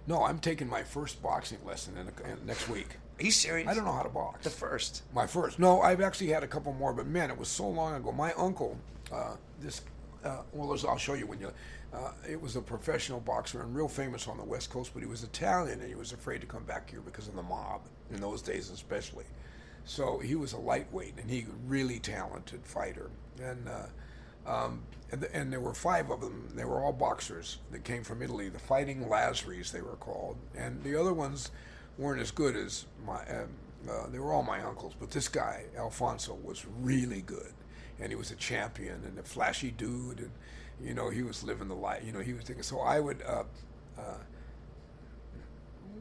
No, I'm taking my first boxing lesson in next week. Are you serious? I don't know how to box. The first? My first. No, I've actually had a couple more, but man, it was so long ago. My uncle, I'll show you when you... it was a professional boxer and real famous on the West Coast, but he was Italian, and he was afraid to come back here because of the mob, in those days especially. So he was a lightweight, and he really talented fighter. And there were 5 of them. They were all boxers that came from Italy, the Fighting Lazzaris, they were called. And the other ones weren't as good as they were all my uncles, but this guy, Alfonso, was really good. And he was a champion and a flashy dude, and, you know, he was living the life. You know, he was thinking, so I would,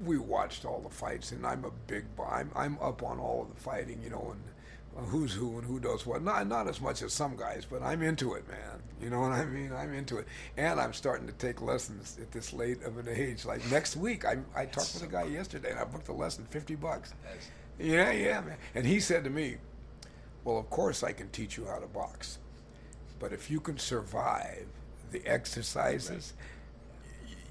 we watched all the fights, and I'm a big. I'm up on all of the fighting, and who's who and who does what. Not as much as some guys, but I'm into it, man. You know what I mean? I'm into it, and I'm starting to take lessons at this late of an age. Like next week, I talked with a guy yesterday, and I booked a lesson, $50. Yeah, man. And he said to me, "Well, of course I can teach you how to box, but if you can survive the exercises,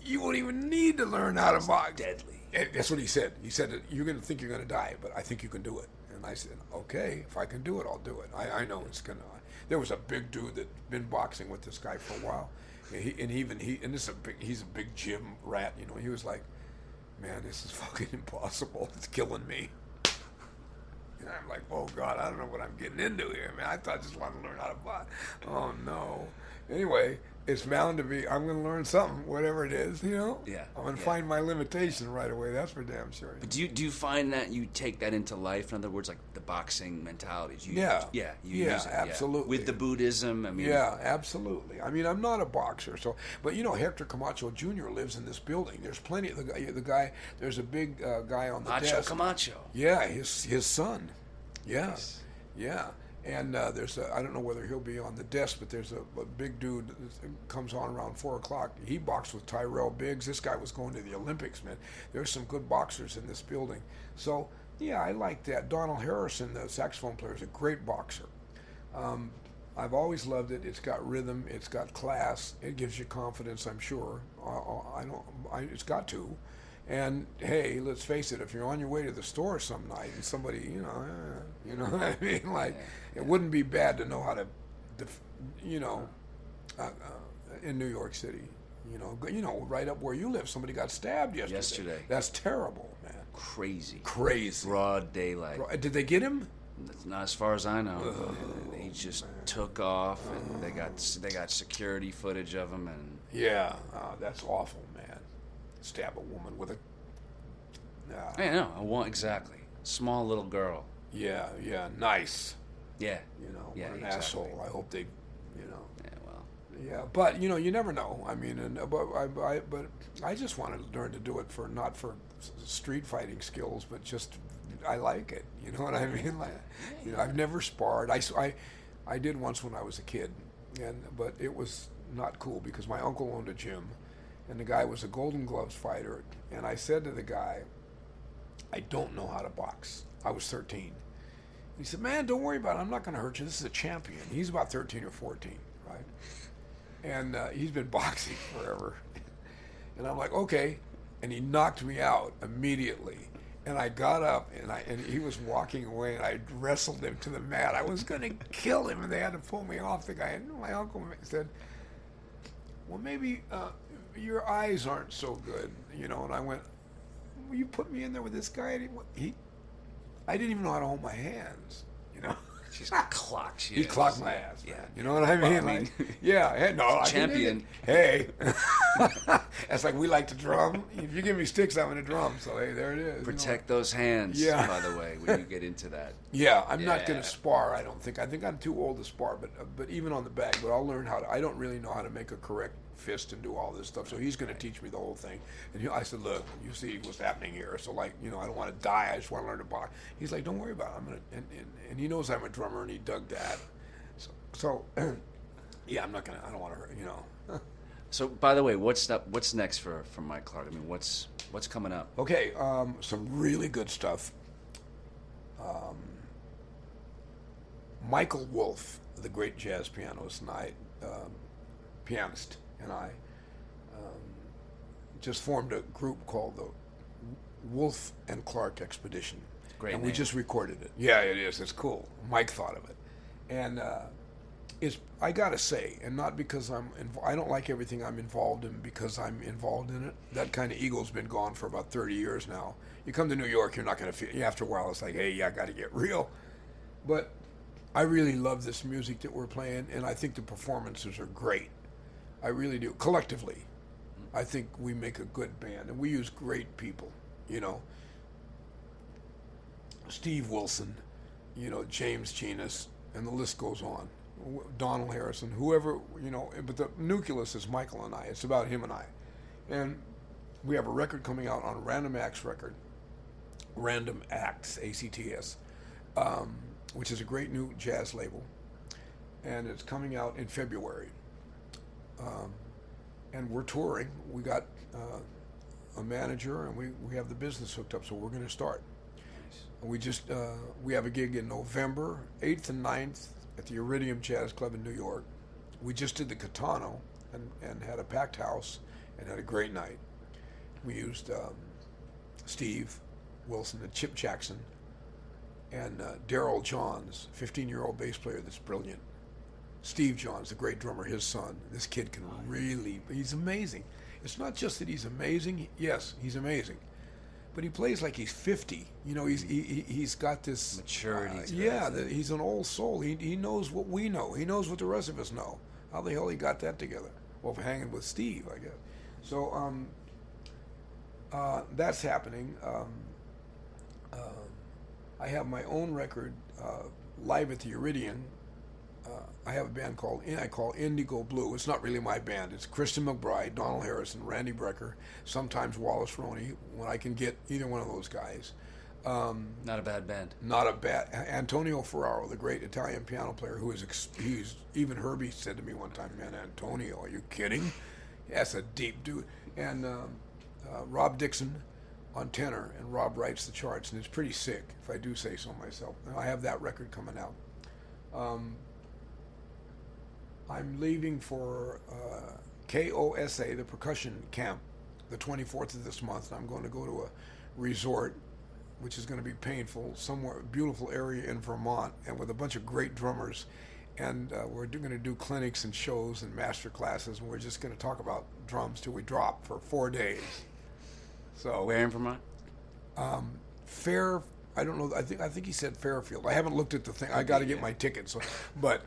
you won't even need to learn how to box." Deadly. And that's what he said. He said that you're going to think you're going to die, but I think you can do it. And I said, okay, if I can do it, I'll do it. I know it's going to. There was a big dude that's been boxing with this guy for a while, and he's a big gym rat. He was like, man, this is fucking impossible. It's killing me. And I'm like, oh God, I don't know what I'm getting into here, man. I thought I just wanted to learn how to box. Oh no. Anyway, it's bound to be. I'm going to learn something, whatever it is. Yeah. I'm going to find my limitation right away. That's for damn sure. But do you find that you take that into life? In other words, like the boxing mentality. You use it, absolutely. With the Buddhism, I mean. Yeah, absolutely. I mean, I'm not a boxer, but Hector Camacho Jr. lives in this building. There's plenty of the guy. There's a big guy on the desk. Camacho. Yeah, his son. Yeah, nice. Yeah. And there's I don't know whether he'll be on the desk, but there's a big dude that comes on around 4 o'clock. He boxed with Tyrell Biggs. This guy was going to the Olympics, man. There's some good boxers in this building. So, yeah, I like that. Donald Harrison, the saxophone player, is a great boxer. I've always loved it. It's got rhythm. It's got class. It gives you confidence, I'm sure. It's got to. And hey, let's face it, if you're on your way to the store some night and somebody, you know what I mean? Like, it wouldn't be bad to know how to, in New York City, right up where you live, somebody got stabbed yesterday. That's terrible, man. Crazy. Broad daylight. Did they get him? Not as far as I know. He just took off, and they got security footage of him, and yeah, that's awful, man. Stab a woman with a. I know. Exactly. Small little girl. Yeah. Nice. Yeah. What an asshole. I hope they. Yeah. Well. Yeah, but you never know. I mean, but I just want to learn to do it not for street fighting skills, but just I like it. You know what I mean? Like, I've never sparred. I did once when I was a kid, but it was not cool because my uncle owned a gym. And the guy was a Golden Gloves fighter. And I said to the guy, I don't know how to box. I was 13. He said, man, don't worry about it. I'm not going to hurt you. This is a champion. He's about 13 or 14, right? And he's been boxing forever. And I'm like, okay. And he knocked me out immediately. And I got up, and he was walking away, and I wrestled him to the mat. I was going to kill him, and they had to pull me off the guy. And my uncle said, well, maybe... your eyes aren't so good, and I went, well, you put me in there with this guy, and I didn't even know how to hold my hands, Just clocked you. He clocked my ass, yeah. Man. You know what I mean? Champion. Hey, that's like we like to drum. If you give me sticks, I'm gonna drum. So hey, there it is. Protect those hands. Yeah. By the way, when you get into that. Yeah, I'm not gonna spar. I don't think. I think I'm too old to spar. But even on the bag. But I'll learn how to. I don't really know how to make a correct fist and do all this stuff. So he's gonna teach me the whole thing. And I said, look, you see what's happening here. So I don't want to die. I just want to learn to box. He's like, don't worry about it. I'm gonna. And he knows I'm a drummer, and he dug that. So yeah, I'm not gonna. I don't want to hurt. So, by the way, what's next for Mike Clark? I mean, what's coming up? Okay, some really good stuff. Michael Wolff, the great jazz pianist, and I just formed a group called the Wolff and Clark Expedition. Great and name. We just recorded it. Yeah, it is. It's cool. Mike thought of it, and I gotta say, and not because I don't like everything I'm involved in because I'm involved in it. That kind of ego's been gone for about 30 years now. You come to New York, you're not gonna feel. After a while, it's like, hey, I gotta get real. But I really love this music that we're playing, and I think the performances are great. I really do. Collectively, I think we make a good band, and we use great people. Steve Wilson, James Genus, and the list goes on. Donald Harrison, whoever, but the nucleus is Michael and I. It's about him and I. And we have a record coming out on Random Acts record, Random Acts, ACTS, which is a great new jazz label, and it's coming out in February. And we're touring. We got a manager, and we have the business hooked up, so we're going to start. We just we have a gig in November 8th and 9th at the Iridium Jazz Club in New York. We just did the Catano and had a packed house and had a great night. We used Steve Wilson and Chip Jackson and Daryl Johns, 15-year-old bass player that's brilliant. Steve Johns, the great drummer, his son. This kid can really, he's amazing. It's not just that he's amazing. Yes, he's amazing. But he plays like he's 50. You know, he's got this maturity. He's an old soul. He knows what we know. He knows what the rest of us know. How the hell he got that together? Well, hanging with Steve, I guess. So that's happening. I have my own record live at the Iridium. I have a band I call Indigo Blue. It's not really my band. It's Christian McBride, Donald Harrison, Randy Brecker, sometimes Wallace Roney, when I can get either one of those guys. Not a bad band. Not a bad. Antonio Ferraro, the great Italian piano player, he's even Herbie said to me one time, "Man, Antonio, are you kidding? That's a deep dude." And Rob Dixon on tenor, and Rob writes the charts, and it's pretty sick, if I do say so myself. I have that record coming out. I'm leaving for KOSA, the percussion camp, the 24th of this month. I'm going to go to a resort, which is going to be painful, somewhere beautiful area in Vermont, and with a bunch of great drummers. And we're going to do clinics and shows and master classes, and we're just going to talk about drums till we drop for 4 days. So where in Vermont? I don't know. I think he said Fairfield. I haven't looked at the thing. I got to get my ticket. So, but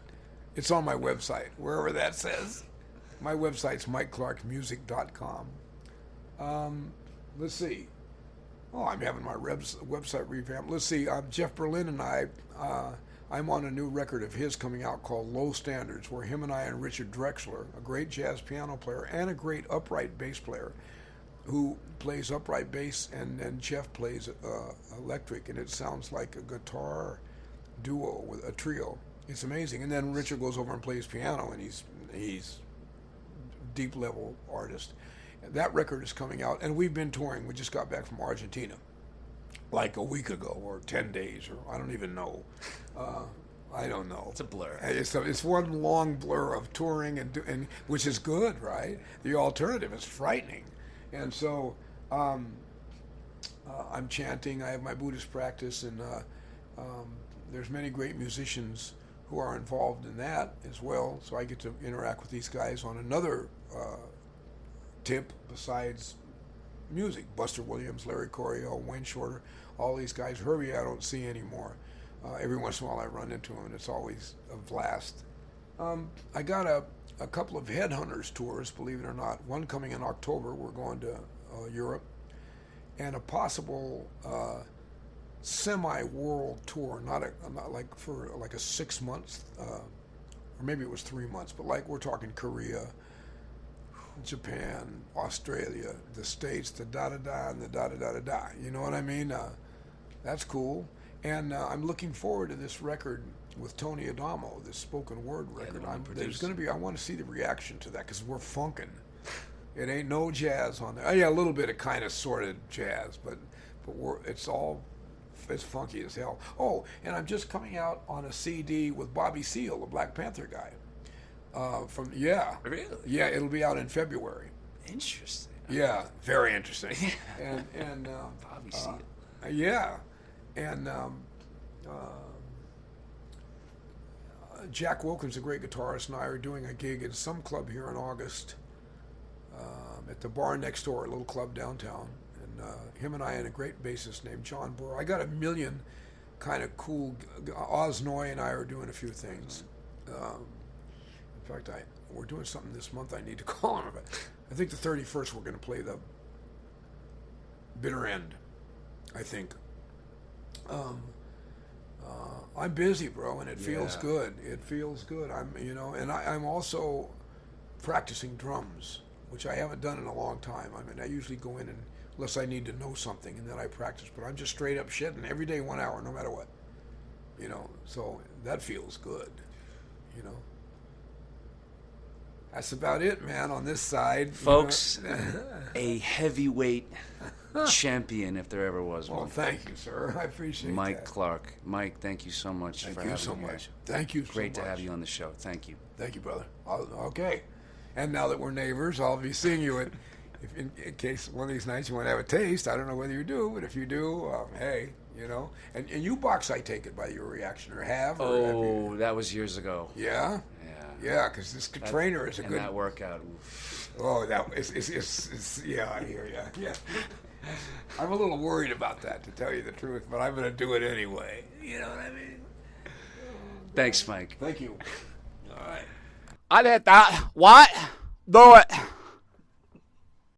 it's on my website, wherever that says. My website's MikeClarkMusic.com. Let's see. Oh, I'm having my website revamped. Let's see. Jeff Berlin and I'm on a new record of his coming out called Low Standards, where him and I and Richard Drexler, a great jazz piano player and a great upright bass player, who plays upright bass, and Jeff plays electric, and it sounds like a guitar duo with a trio. It's amazing. And then Richard goes over and plays piano, and he's deep level artist. That record is coming out, and we've been touring. We just got back from Argentina like a week ago, or 10 days, or I don't even know. I don't know. It's a blur. It's one long blur of touring, and which is good, right? The alternative is frightening. And so I'm chanting. I have my Buddhist practice, and there's many great musicians who are involved in that as well. So I get to interact with these guys on another tip besides music. Buster Williams, Larry Coryell, Wayne Shorter, all these guys. Herbie I don't see anymore. Every once in a while I run into him, and it's always a blast. I got a couple of Headhunters tours, believe it or not. One coming in October. We're going to Europe. And a possible semi-world tour, not like for like a 6 months, or maybe it was 3 months, but like we're talking Korea, Japan, Australia, the States, the da-da-da and the da-da-da-da-da. You know what I mean? That's cool. And I'm looking forward to this record with Tony Adamo, this spoken word record. There's going to be, I want to see the reaction to that, because we're funkin'. It ain't no jazz on there. Oh, yeah, a little bit of kind of sort of jazz, but it's funky as hell. Oh, and I'm just coming out on a CD with Bobby Seale, the Black Panther guy. Really? Yeah, it'll be out in February. Interesting. Yeah, very interesting. and Bobby Seale. Yeah, and Jack Wilkins, a great guitarist, and I are doing a gig in some club here in August at the bar next door, a little club downtown. And him and I and a great bassist named John Burr. I got a million kind of cool. Oz Noy and I are doing a few things. In fact, we're doing something this month I need to call him about. I think the 31st we're going to play the Bitter End, I think. I'm busy, bro, and it feels good. It feels good. I'm also practicing drums which I haven't done in a long time. I mean, I usually go in and unless I need to know something, and then I practice. But I'm just straight up shitting every day, 1 hour, no matter what. You know, so that feels good. You know, that's about it, man. On this side, folks, a heavyweight champion, if there ever was one. Well, thank you, sir. I appreciate Mike that. Clark. Mike, thank you so much for having me. Thank you so here. much. Thank you so Great to much. have you on the show. Thank you. Thank you, brother. Okay. And now that we're neighbors, I'll be seeing you in case one of these nights you want to have a taste. I don't know whether you do, but if you do, hey, you know. And you box, I take it, by your reaction, or have? Or have that was years ago. Yeah? Yeah, because this trainer is a good... And that workout. Oof. Oh, that is yeah, I hear you. Yeah. I'm a little worried about that, to tell you the truth, but I'm going to do it anyway. You know what I mean? Thanks, Mike. Thank you. All right. I did that. What? Do it.